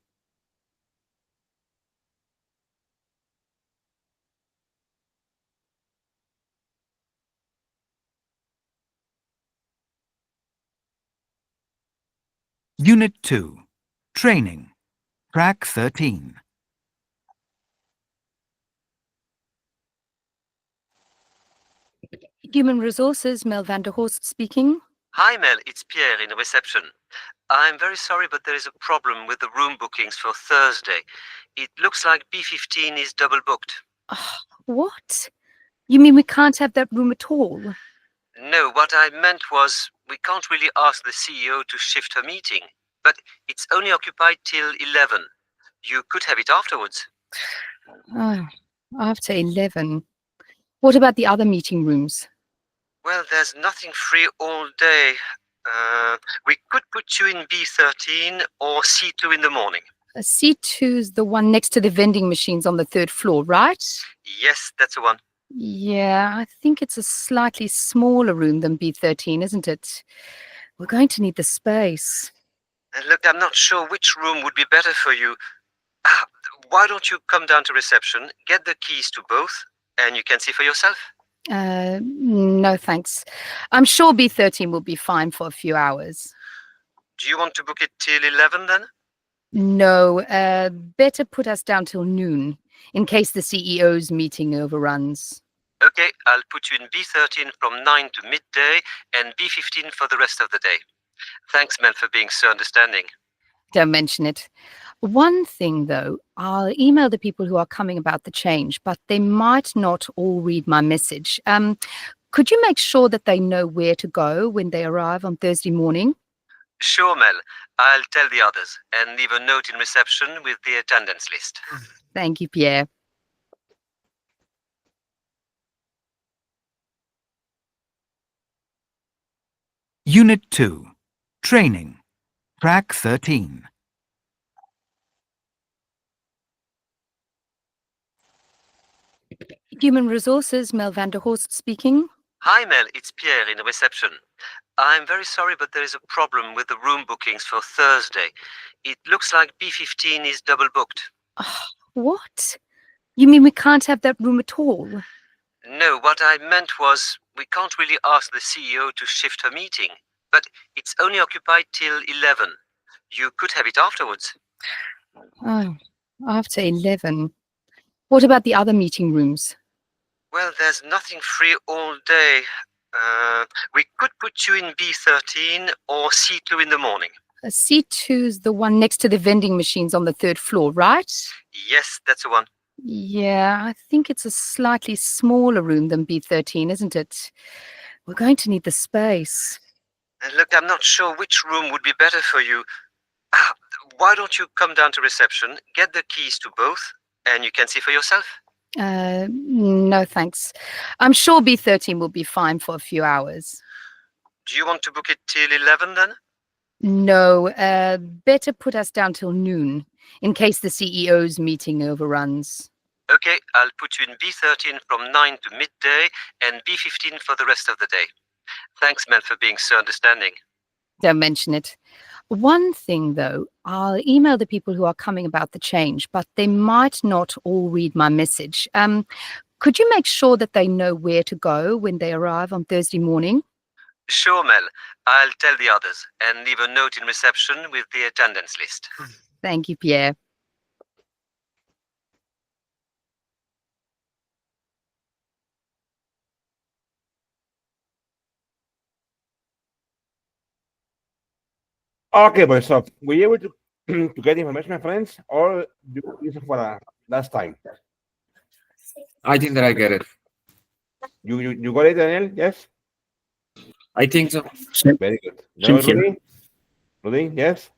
Unit 2. Training. Track 13. Human Resources, Mel van der Horst speaking. Hi Mel, it's Pierre in reception. I'm very sorry, but there is a problem with the room bookings for Thursday. It looks like B15 is double booked. What? You mean we can't have that room at all? No, what I meant was we can't really ask the CEO to shift her meeting, but it's only occupied till 11. You could have it afterwards. After 11. What about the other meeting rooms? Well, there's nothing free all day. We could put you in B13 or C2 in the morning. C2's the one next to the vending machines on the 3rd floor, right? Yes, that's the one. Yeah, I think it's a slightly smaller room than B13, isn't it? We're going to need the space. And look, I'm not sure which room would be better for you. Why don't you come down to reception, get the keys to both, and you can see for yourself? No, thanks. I'm sure B13 will be fine for a few hours. Do you want to book it till 11 then? No, better put us down till noon, in case the CEO's meeting overruns. Okay, I'll put you in B13 from 9 to midday and B15 for the rest of the day. Thanks, Mel, for being so understanding. Don't mention it. One thing, though, I'll email the people who are coming about the change, but they might not all read my message. Could you make sure that they know where to go when they arrive on Thursday morning? Sure, Mel. I'll tell the others and leave a note in reception with the attendance list. Thank you, Pierre. Unit 2. Training. Track 13. Human Resources, Mel van der Horst speaking. Hi, Mel. It's Pierre in reception. I'm very sorry, but there is a problem with the room bookings for Thursday. It looks like B15 is double booked. What? You mean we can't have that room at all? No, what I meant was we can't really ask the CEO to shift her meeting, but it's only occupied till 11. You could have it afterwards. After 11. What about the other meeting rooms? Well, there's nothing free all day. We could put you in B13 or C2 in the morning. C2's the one next to the vending machines on the third floor, right? Yes, that's the one. Yeah, I think it's a slightly smaller room than B13, isn't it? We're going to need the space. Look, I'm not sure which room would be better for you. Ah, why don't you come down to reception, get the keys to both, and you can see for yourself? No, thanks. I'm sure B13 will be fine for a few hours. Do you want to book it till 11 then? No, better put us down till noon, in case the CEO's meeting overruns. Okay, I'll put you in B13 from 9 to midday and B15 for the rest of the day. Thanks, Mel, for being so understanding. Don't mention it. One thing, though, I'll email the people who are coming about the change, but they might not all read my message. Could you make sure that they know where to go when they arrive on Thursday morning? Sure, Mel. I'll tell the others and leave a note in reception with the attendance list. Thank you, Pierre. Okay, boys. So were you able to, to get information, my friends, or you use it for last time? I think that I get it. You got it, Daniel? Yes. I think so. Very good. Same No, here. Rudy? Rudy? Yes.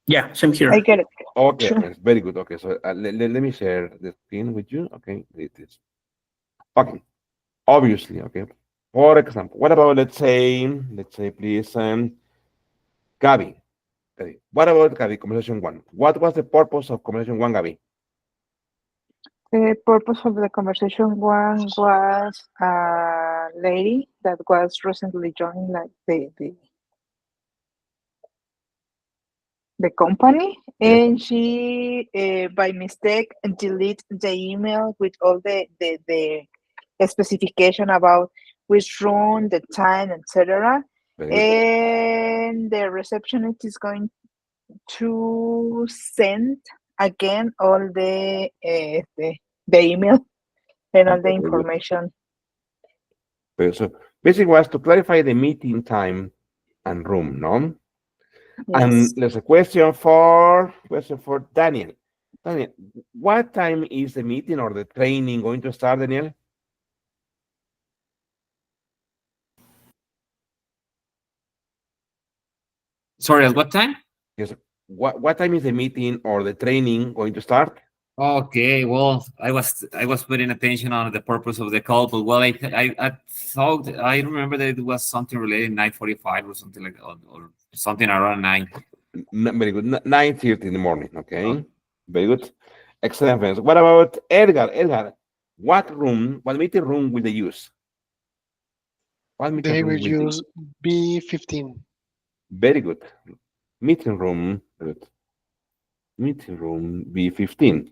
Yeah, same here. I get it. Okay, Sure. friends. Very good. Okay, so let me share the screen with you. Okay, it is. Okay. Obviously, okay. For example, what about let's say please, Gabi. Okay. What about Gabi? Conversation one. What was the purpose of conversation one, Gabi? The purpose of the conversation one was a lady that was recently joined, like the company, Yes. and she by mistake delete the email with all the specification about which room, the time, etc. Very good. And the receptionist is going to send again all the email and all the Very good. information. So basically was to clarify the meeting time and room, no? And Yes. there's a question for Daniel. Daniel, what time is the meeting or the training going to start, Daniel? Sorry, at what time? Yes. What time is the meeting or the training going to start? Okay, well, I was putting attention on the purpose of the call, but well, I thought I remember that it was something related 9:45 or something like that, or something around 9. Very good. 9:30 in the morning. Okay. Very good. Excellent, friends. What about Edgar? Edgar, what meeting room will they use? What meeting They room will will they use B15. Very good. Meeting room. Good. Meeting room B15.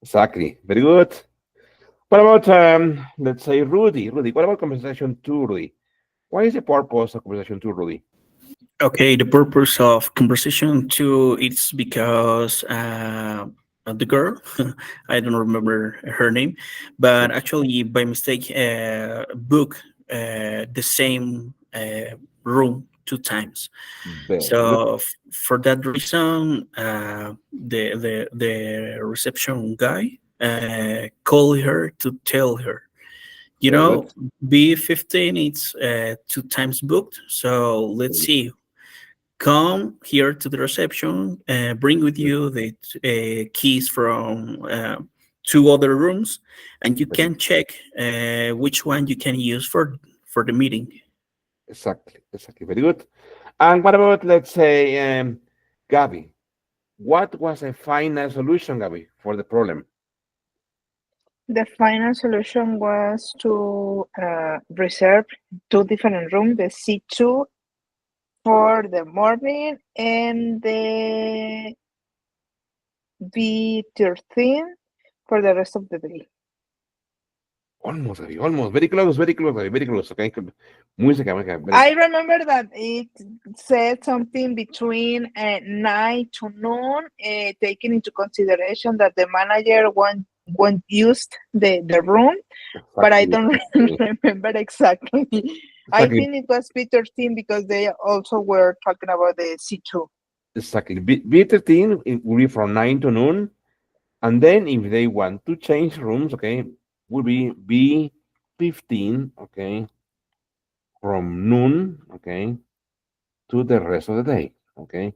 Exactly. Very good. What about let's say Rudy? Rudy, what about conversation two, Rudy? What is the purpose of conversation two, Rudy? Okay, the purpose of conversation two is because the girl, I don't remember her name, but actually by mistake booked the same room 2 times. Very good. So for that reason, the reception guy called her to tell her, you Very know, good. B15 it's 2 times booked. So let's see. Come here to the reception, bring with you the keys from 2 other rooms, and you Very can check which one you can use for the meeting. Exactly. Very good. And what about let's say Gabby? What was a final solution, Gabby, for the problem? The final solution was to reserve 2 different rooms, the C2 for the morning and the B13 for the rest of the day. Almost, Gabby, almost. Very close, Gabby, very close. Okay. Muy cerca, muy cerca. I remember that it said something between 9 to noon, taking into consideration that the manager won't use the room, but I don't remember exactly. I Exactly. think it was B13 because they also were talking about the C2. Exactly. B13 it will be from 9 to noon. And then if they want to change rooms, okay, will be B15, okay, from noon, okay, to the rest of the day, okay.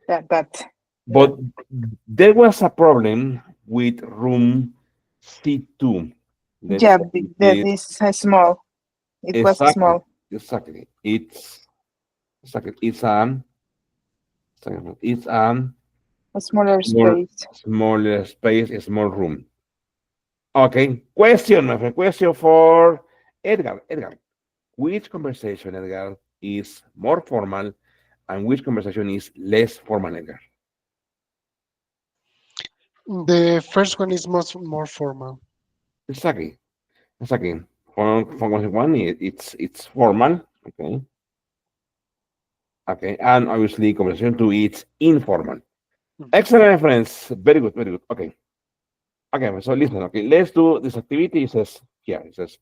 That. But there was a problem with room C2. Let's Yeah, say that this. is small. It was Exactly, small. exactly. It's exactly it's A smaller small, space. smaller space, a small room. Okay, question, my friend. Question for Edgar. Edgar, which conversation, Edgar, is more formal and which conversation is less formal, Edgar? The first one is much more formal. Exactly, exactly. For one, it's formal. Okay, okay, and obviously conversation two, it's informal. Excellent, my friends. Very good, very good. Okay, okay. So listen. Okay, let's do this activity. It says here. It says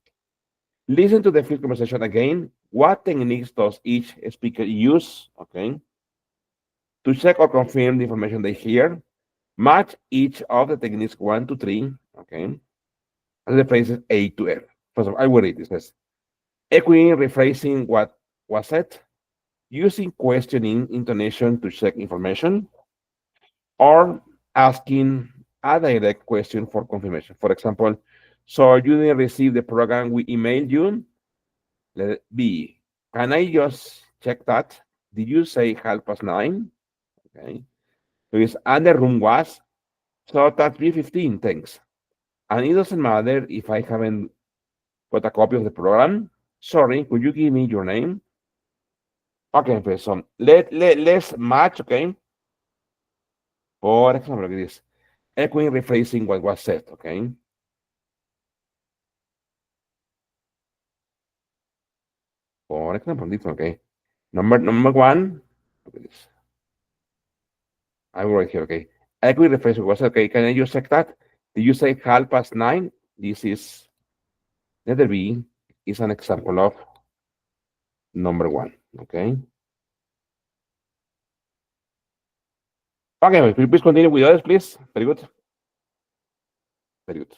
listen to the field conversation again. What techniques does each speaker use? Okay, to check or confirm the information they hear. Match each of the techniques 1 to 3. Okay, and the phrases A to F. First of all, I will read. It says echoing, rephrasing what was said, using questioning intonation to check information, or asking a direct question for confirmation. For example, so you didn't receive the program we emailed you? Let it be. Can I just check that? Did you say 9:30? Okay. So it's and the room was so that's B15. Thanks. And it doesn't matter if I haven't got a copy of the program. Sorry, could you give me your name? Okay, pues, so let's match, okay? For example, like this. Echoing, rephrasing what was said, okay? For example, this one, okay? Number one, look at this. I will write here, okay? Echoing, rephrasing what was said, okay? Can I just check that? Did you say 9:30? This is letter B is an example of number one, okay? Okay, could you please continue with others, please? Very good. Very good.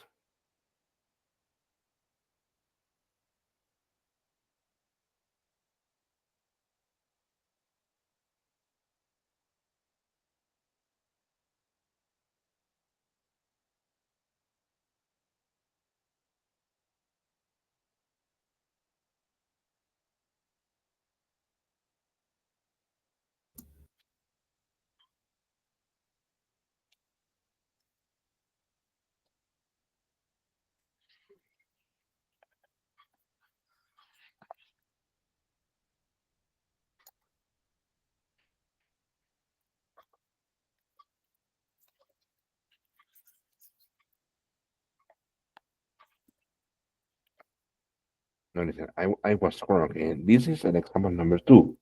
No, listen, I was wrong. Okay? This is an example number two.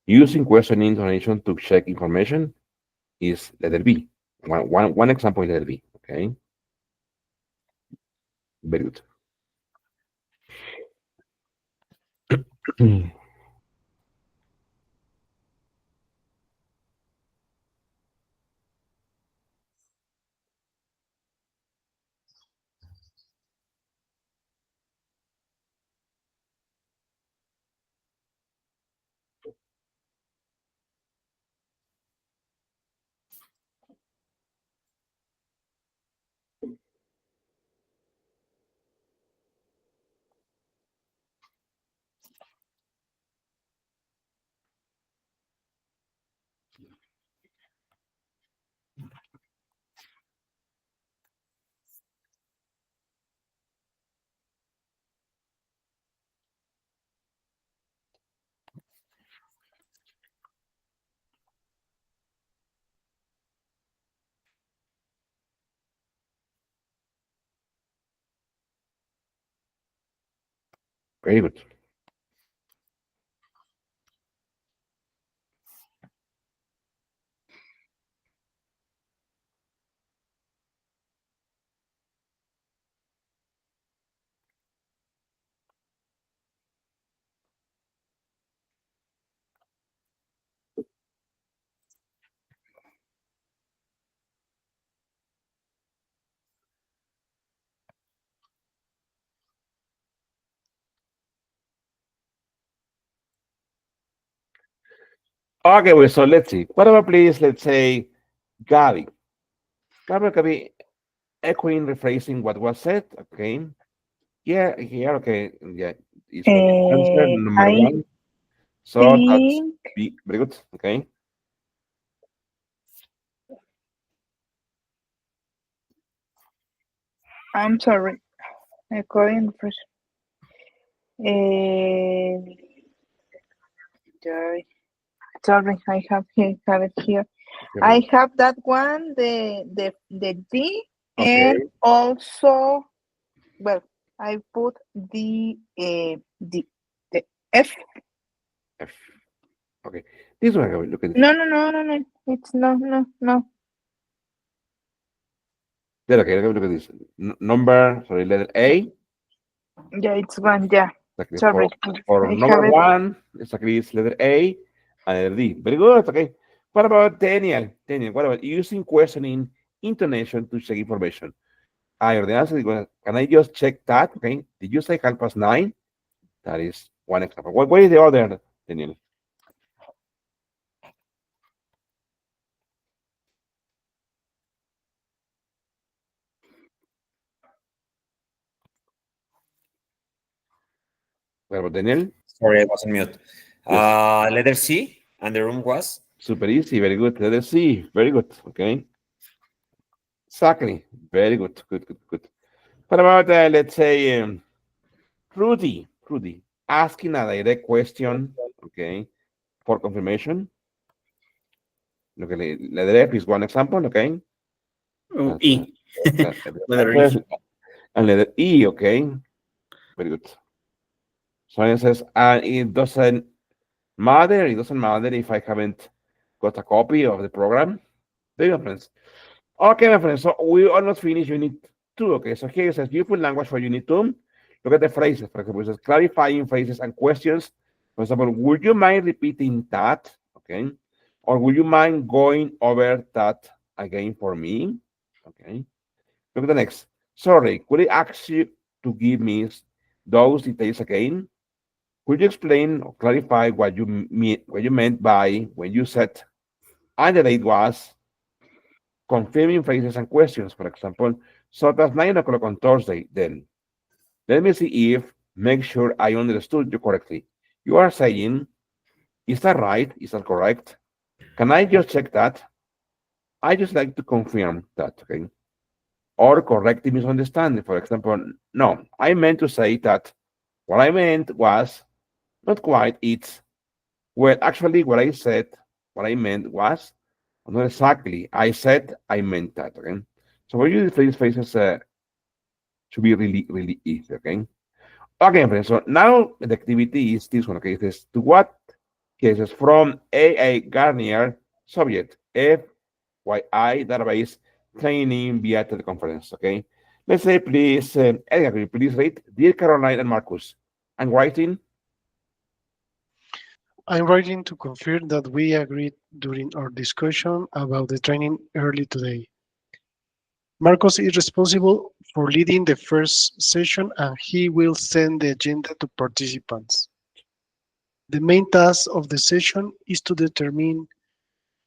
Using question intonation to check information is letter B. One example is letter B. Okay, very good. Very good. Okay, well, so let's see. What about please, let's say, Gabi. Gabi, echoing, rephrasing what was said. Okay. Yeah, here, okay. Yeah, it's going to be answer number I one. So that's think B. Very good. Okay. I'm sorry. According first, sorry, sorry, have it here. I Okay. have that one, the D, and Okay. also, well, I put the F. F. Okay. This one, Gabi, look at this. No. It's no. There, okay, look at this. Number, sorry, letter A. Yeah, it's one. Yeah, Exactly. sorry, For I number have it. one, exactly, it's letter A and letter D. Very good. Okay. What about Daniel? Daniel, what about using questioning intonation to check information? I already answered. Can I just check that? Okay. Did you say 9:30? That is one example. What is the other, Daniel? What about Daniel? Sorry, I was on mute. Yes. Letter C, and the room was. Super easy. Very good. Letter C. Very good. Okay. Exactly. Very good. Good. What about, let's say, Rudy? Rudy, asking a direct question, okay, for confirmation. Look at letter F is one example, okay. Oh, That's, E. Letter E. and letter E, okay. Very good. So it says, and it doesn't matter. It doesn't matter if I haven't got a copy of the program. There you go, friends. Okay, my friends. So we almost finished unit 2. Okay, so here it says useful language for unit 2. Look at the phrases. For example, it says clarifying phrases and questions. For example, would you mind repeating that? Okay. Or would you mind going over that again for me? Okay. Look at the next. Sorry, could I ask you to give me those details again? Could you explain or clarify what you meant by when you said and the date was confirming phrases and questions? For example, so that's 9 o'clock on Thursday. Then let me see if make sure I understood you correctly. You are saying, is that right? Is that correct? Can I just check that? I just like to confirm that, okay? Or correct the misunderstanding. For example, no, I meant to say that what I meant was not quite it's well, actually what I said, what I meant was not exactly. I said I meant that, okay? So for you these phrases should be really easy, okay? Okay, friends, so now the activity is this one, okay? It says to what cases from AA Garnier subject FYI database training via teleconference, okay? Let's say, please, Edgar, will you please read, Dear Caroline and Marcus, I'm writing. I'm writing to confirm that we agreed during our discussion about the training early today. Marcos is responsible for leading the first session and he will send the agenda to participants. The main task of the session is to determine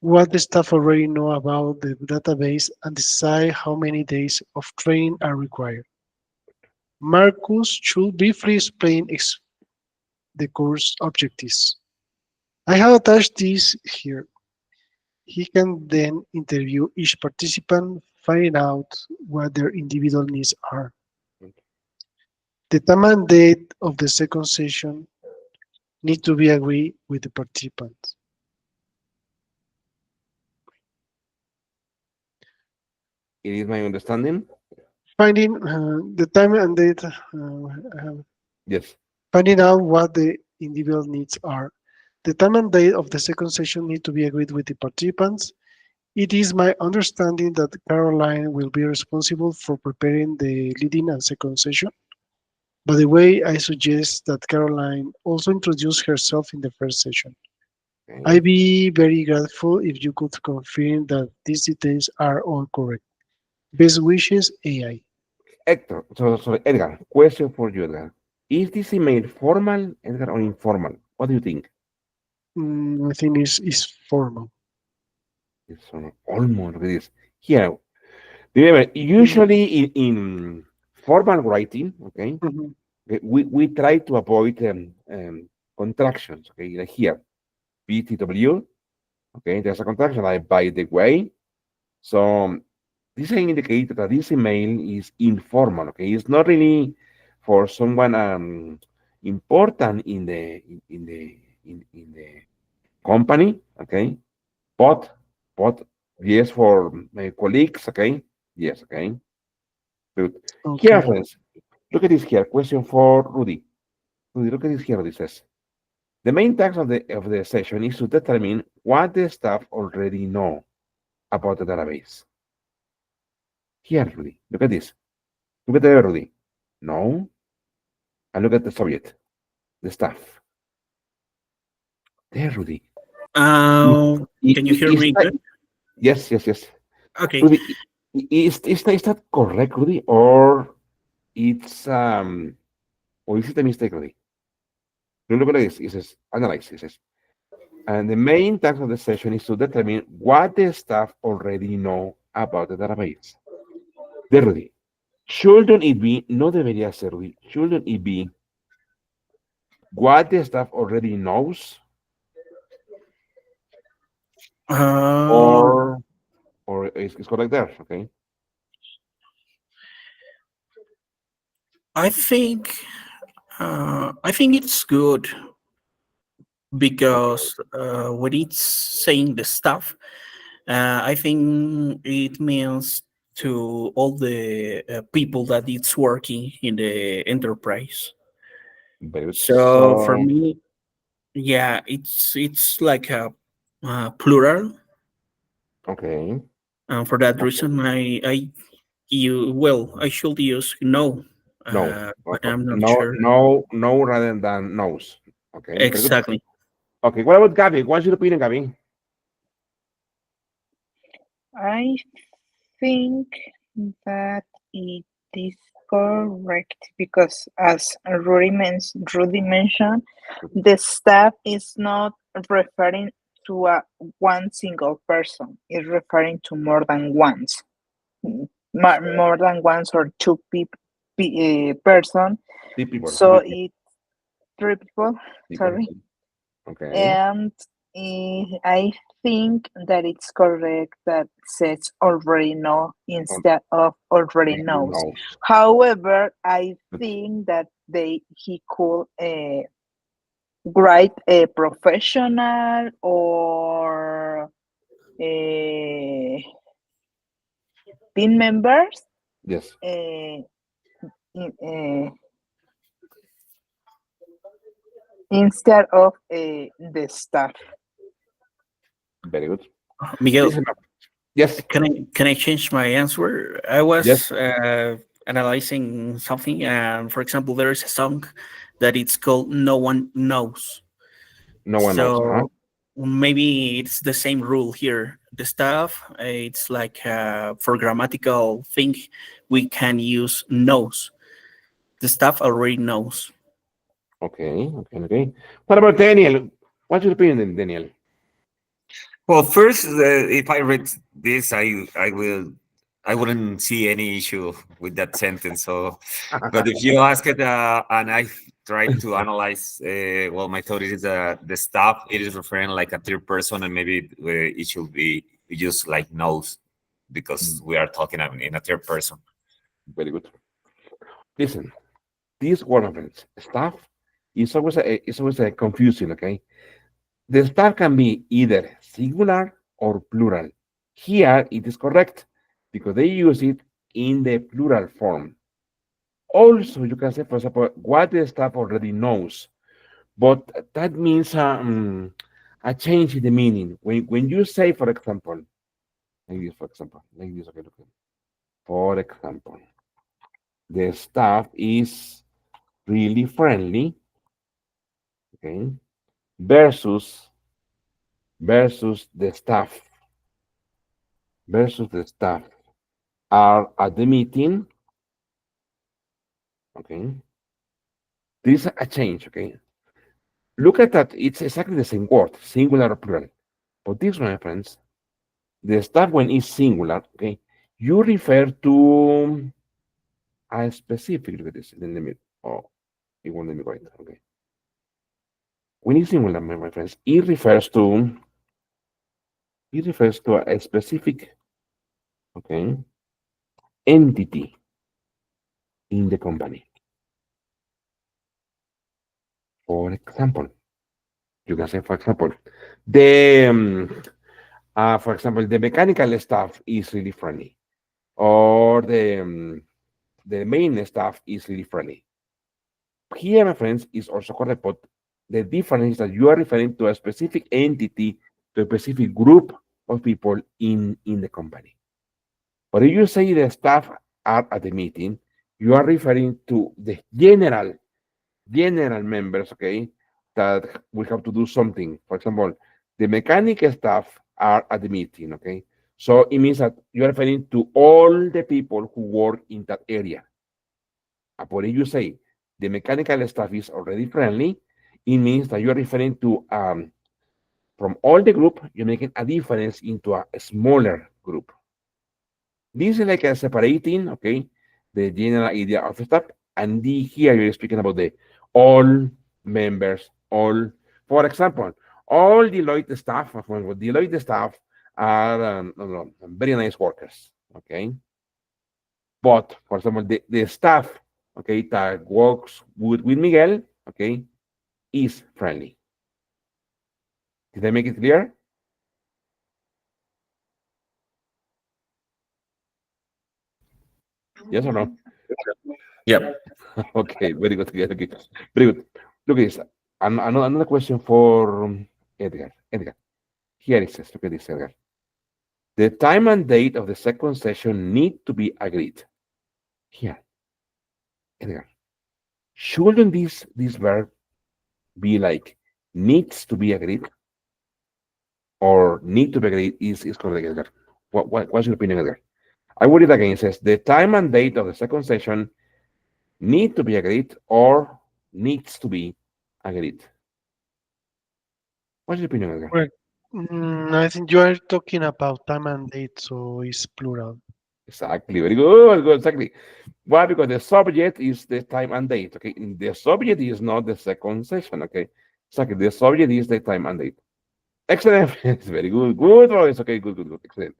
what the staff already know about the database and decide how many days of training are required. Marcus should briefly explain the course objectives. I have attached this here. He can then interview each participant, finding out what their individual needs are. The time and date of the second session need to be agreed with the participants. It is my understanding. Finding the time and date, Yes. finding out what the individual needs are. The time and date of the second session need to be agreed with the participants. It is my understanding that Caroline will be responsible for preparing the leading and second session. By the way, I suggest that Caroline also introduce herself in the first session. Okay. I'd be very grateful if you could confirm that these details are all correct. Best wishes, AI. Hector, so Edgar, question for you, Edgar. Is this email formal, Edgar, or informal? What do you think? I think is formal. It's almost, look at this. Here, remember, usually in formal writing, okay, Mhm. we try to avoid contractions, okay, like here, BTW, okay, there's a contraction like by the way. So this indicates that this email is informal, okay, it's not really for someone important in the company, okay, but but yes, for my colleagues, okay, yes, okay. Good. Here, Okay. friends, look at this here. Question for Rudy. Rudy, look at this here. Rudy says the main task of the session is to determine what the staff already know about the database. Here, Rudy, look at this. Look at the Rudy. No, and look at the subject, the staff. There, Rudy. Uh, I- can you hear Is me that, good? yes, yes, yes. Okay. Rudy, is that correct, Rudy, or it's or is it a mistake, Rudy? Look at this. It says analyze. It says, and the main task of the session is to determine what the staff already know about the database. De Rudy. Shouldn't it be, no debería ser, Rudy, shouldn't it be what the staff already knows, Uh, or it's correct there, okay? I think I think it's good Okay, because when it's saying the stuff, I think it means to all the people that it's working in the enterprise. very good. So for So, me, yeah, it's like a plural, okay, and for that okay. reason, I you well I should use no, No, but I'm not no, sure no rather than knows. Okay, very good. exactly. Okay, what about Gabby? What's your opinion, Gabby? I think that it is correct because, as Rudy mentioned, the staff is not referring to one single person. It's referring to more than once, more than once or two person. Three people, So it's three people. people. Sorry, Okay, and I think that it's correct that says already know instead of already knows. knows. However, I think that he could write a professional or a team members Yes, uh, in, instead of the staff. very good. Miguel, Listen up. Yes, can I change my answer? I yes, was analyzing something, and for example, there is a song that it's called "No One Knows." no one knows. Huh? So maybe it's the same rule here. The stuff, it's like for grammatical thing, we can use knows. The stuff already knows. Okay, okay, okay. What about Daniel? What's your opinion, Daniel? Well, first, if I read this, I wouldn't see any issue with that sentence. So, but if you ask it, and I try to analyze, well, my thought is the staff it is referring like a third person, and maybe it should be just like knows because we are talking in a third person. Very good. Listen, this word of it, staff, is always a confusing. Okay, the staff can be either singular or plural. Here it is correct because they use it in the plural form. Also, you can say, for example, what the staff already knows, but that means a change in the meaning. When you say, for example, like this, for example, like this, okay, look. For example, the staff is really friendly, okay, versus the staff are at the meeting, okay. This is a change, okay. Look at that. It's exactly the same word, singular or plural. But this one, my friends, the staff when is singular, okay, you refer to a specific, look at this, let me, oh, it won't let me write, okay. When it's singular, my friends, it refers to a specific, okay, entity in the company. For example, you can say, for example, the, for example, the mechanical staff is really friendly, or the main staff is really friendly. Here, my friends, is also correct, but the difference is that you are referring to a specific entity, to a specific group of people in the company. But if you say the staff are at the meeting, you are referring to the general members, okay, that we have to do something. For example, the mechanic staff are at the meeting, okay? So it means that you are referring to all the people who work in that area. But if you say the mechanical staff is already friendly, it means that you are referring to from all the group, you're making a difference into a smaller group. This is like a separating, okay, the general idea of staff, and here you're speaking about the all members, all. For example, all Deloitte staff, Deloitte staff are no, no, very nice workers, okay. But for example, the staff, okay, that works with Miguel, okay, is friendly. Did I make it clear? Yes or no? Yep. Okay, very good. Okay, very good. Look at this. Another question for Edgar. Edgar, here it says, look at this, Edgar. The time and date of the second session need to be agreed. Here, Edgar. Shouldn't this verb be like needs to be agreed or need to be agreed is correct, Edgar? What's your opinion, Edgar? I would read again. It says the time and date of the second session need to be agreed or needs to be agreed. What's your opinion, Edgar? Well, I think you are talking about time and date, so it's plural. Exactly. Very good. Very good. Exactly. Why? Because the subject is the time and date. Okay. The subject is not the second session. Okay. Exactly. The subject is the time and date. Excellent. It's very good. Good voice. Okay. Good. Good. Good. Excellent.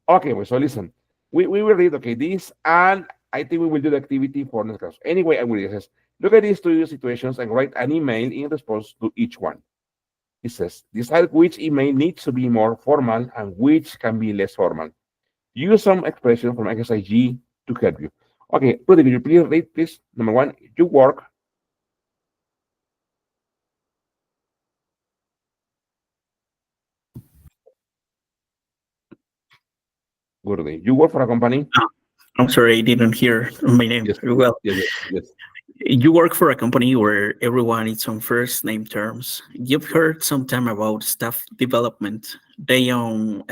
Okay. Well, so listen. We will read. Okay. This and I think we will do the activity for next class. Anyway, I will read. It says, look at these two situations and write an email in response to each one. It says, decide which email needs to be more formal and which can be less formal. Use some expression from exercise G to help you. Okay, Rudy, could you please read, please? Number one, you work. Good, Rudy. You work for a company? I'm sorry, I didn't hear my name Yes. very well. Yes. You work for a company where everyone is on first name terms. You've heard sometime about staff development day on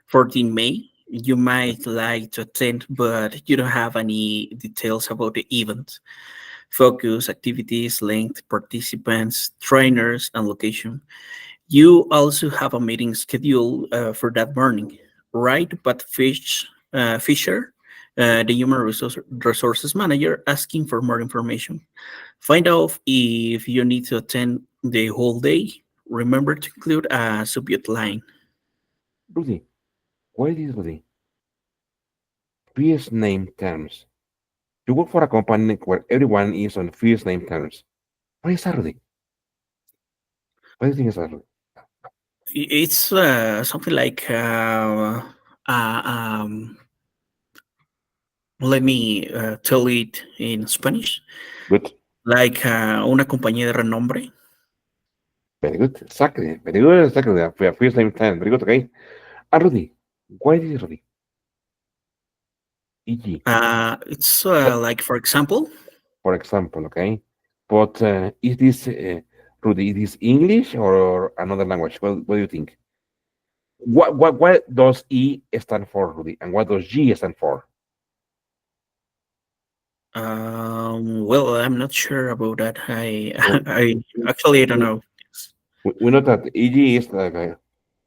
14 May. You might like to attend, but you don't have any details about the event. Focus, activities, length, participants, trainers, and location. You also have a meeting scheduled for that morning, right? But Fisher, the human resources manager, asking for more information. Find out if you need to attend the whole day. Remember to include a subject line. Rudy, what is Rudy? First name terms. You work for a company where everyone is on first name terms. What is that, Rudy? What do you think is that, Rudy? It's something like uh, um, let me tell it in Spanish, Good. like una compañía de renombre. Very good. Exactly. Very good. Exactly. First name terms. Very good. Okay. And Rudy, what is Rudy? E.g. It's like, for example, For example, okay? But is this, Rudy, is this English or another language? What do you think? What does E stand for, Rudy? And what does G stand for? Well, I'm not sure about that. I So I actually don't know. we know that EG is like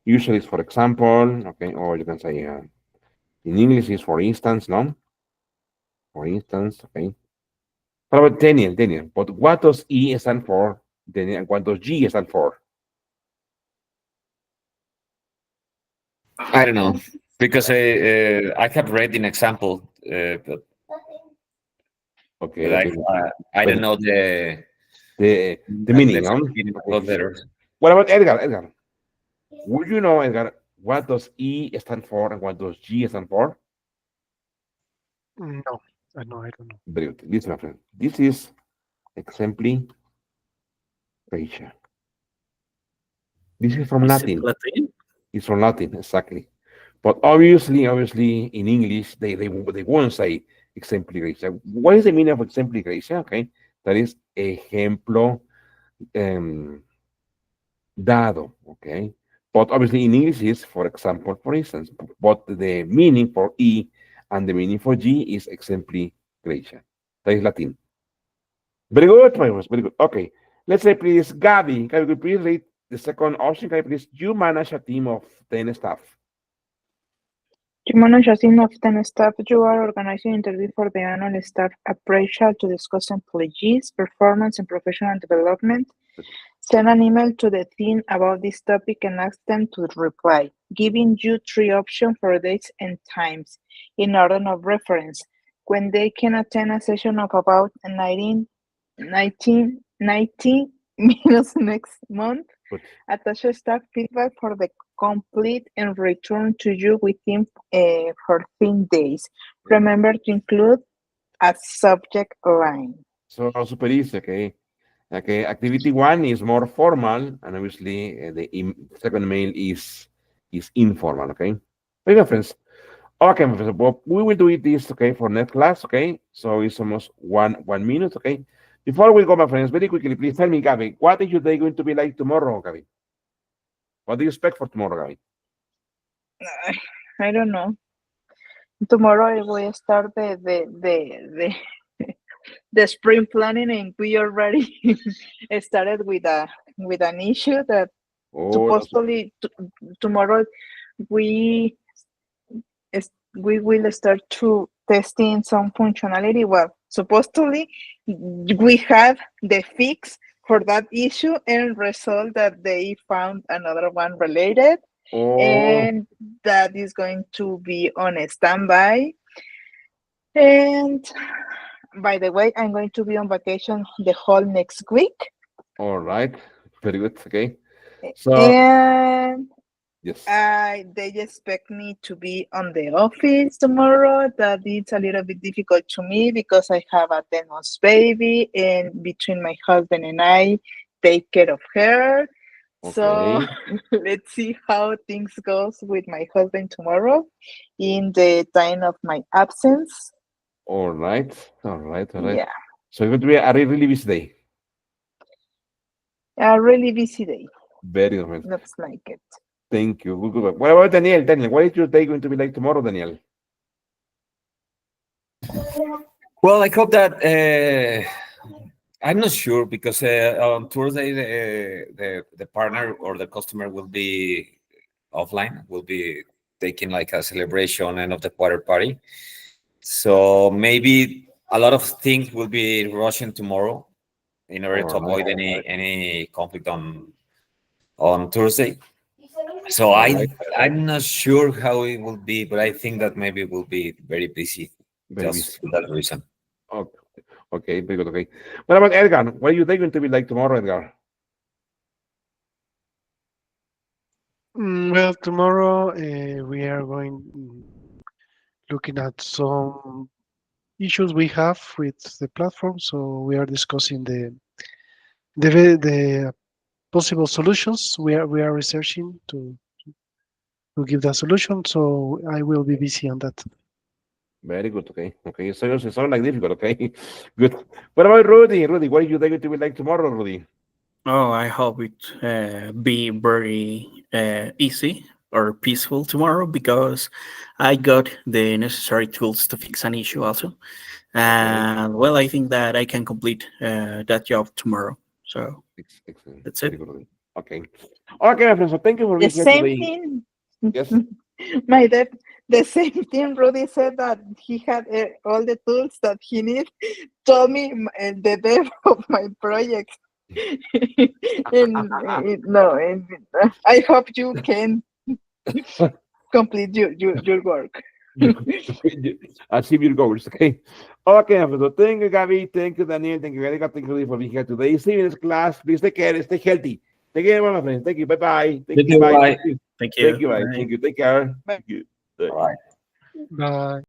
usually is for example, okay, or you can say in English is for instance, no? For instance, okay. What about Daniel? Daniel, but what does E stand for, Daniel, and what does G stand for? I don't know because I have read an example, Okay, but okay. I But don't know the the meaning, no? meaning of Okay. those letters. What about Edgar? Edgar, would you know, Edgar, what does E stand for and what does G stand for? No, I know, I don't know. Very good. Listen, my friend. This is exemplification. This is from Is it Latin. Latin? It's from Latin, exactly. But obviously, in English, they won't say exemplification. What is the meaning of exemplification? Okay, that is ejemplo dado. Okay, but obviously in English is for example, for instance. But the meaning for E and the meaning for G is exemplification. That is Latin. Very good, my friends. Very good. Okay, let's say please, Gabby. Can you please read the second option? Can you please? You manage a team of 10 staff. You manage a team of 10 staff. You are organizing interview for the annual staff appraisal to discuss employees' performance and professional development. Send an email to the team about this topic and ask them to reply, giving you 3 options for dates and times in order of reference. When they can attend a session of about 90 minutes next month, Good. attach a staff feedback for the complete and return to you within 14 days. Remember to include a subject line. So super easy, okay. Okay, activity one is more formal, and obviously second mail is informal, okay. Very good, friends. Okay, my friends, well, we will do it this, okay, for next class, okay. So it's almost one minute, okay. Before we go, my friends, very quickly, please tell me, Gabby, what is your day going to be like tomorrow, Gabby? What do you expect for tomorrow, Gabby? I don't know. Tomorrow I will start the spring planning, and we already started with an issue that Oh, that's supposedly tomorrow we we will start to testing some functionality. Well, supposedly we have the fix for that issue, and result that they found another one related, oh, and that is going to be on a standby. And by the way, I'm going to be on vacation the whole next week. all right. Very good, okay. So, And yes. they expect me to be on the office tomorrow. That it's a little bit difficult to me because I have a 10 months baby, and between my husband and I take care of her. So Okay. let's see how things goes with my husband tomorrow in the time of my absence. All right. All right. All right. Yeah, So it's going to be a really busy day. a really busy day. Very good, friends. Looks like it. Thank you. Good, good. What about Daniel? Daniel, what is your day going to be like tomorrow, Daniel? Well, I hope that I'm not sure because on Thursday the partner or the customer will be offline, will be taking like a celebration end of the quarter party. So maybe a lot of things will be rushing tomorrow in order All to right. avoid any conflict on Thursday. So All right. I'm not sure how it will be, but I think that maybe it will be very busy Very busy. just for that reason. Okay. Okay. Very good. Okay. What about Edgar? What are your day going to be like tomorrow, Edgar? Well, tomorrow we are going looking at some issues we have with the platform. So we are discussing the possible solutions. We are researching to give the solution. So I will be busy on that. Very good. Okay. Okay. So you sound like difficult. Okay. Good. What about Rudy? Rudy, what are your day going to be like tomorrow, Rudy? Oh, I hope it be very easy or peaceful tomorrow because I got the necessary tools to fix an issue also. And well, I think that I can complete that job tomorrow. So Excellent. that's Very it. good, Rudy. Okay. Okay, my friends. So thank you for The being here same today. thing. Yes. My dad, the same thing. Rudy said that he had all the tools that he needs. Told me the dev of my project. I hope you can complete your work. Achieve your goals. Okay. Okay, my friends. So thank you, Gabby. Thank you, Daniel. Thank you, Erika. Thank you, Rudy, for being here today. See you in this class. Please take care. Stay healthy. Thank you, my friends. Thank you. Bye bye. Thank you. Bye. Bye. Thank you. Thank you. Bye. Bye. Thank you. Take care. Bye. Thank you. Bye. Bye. Bye.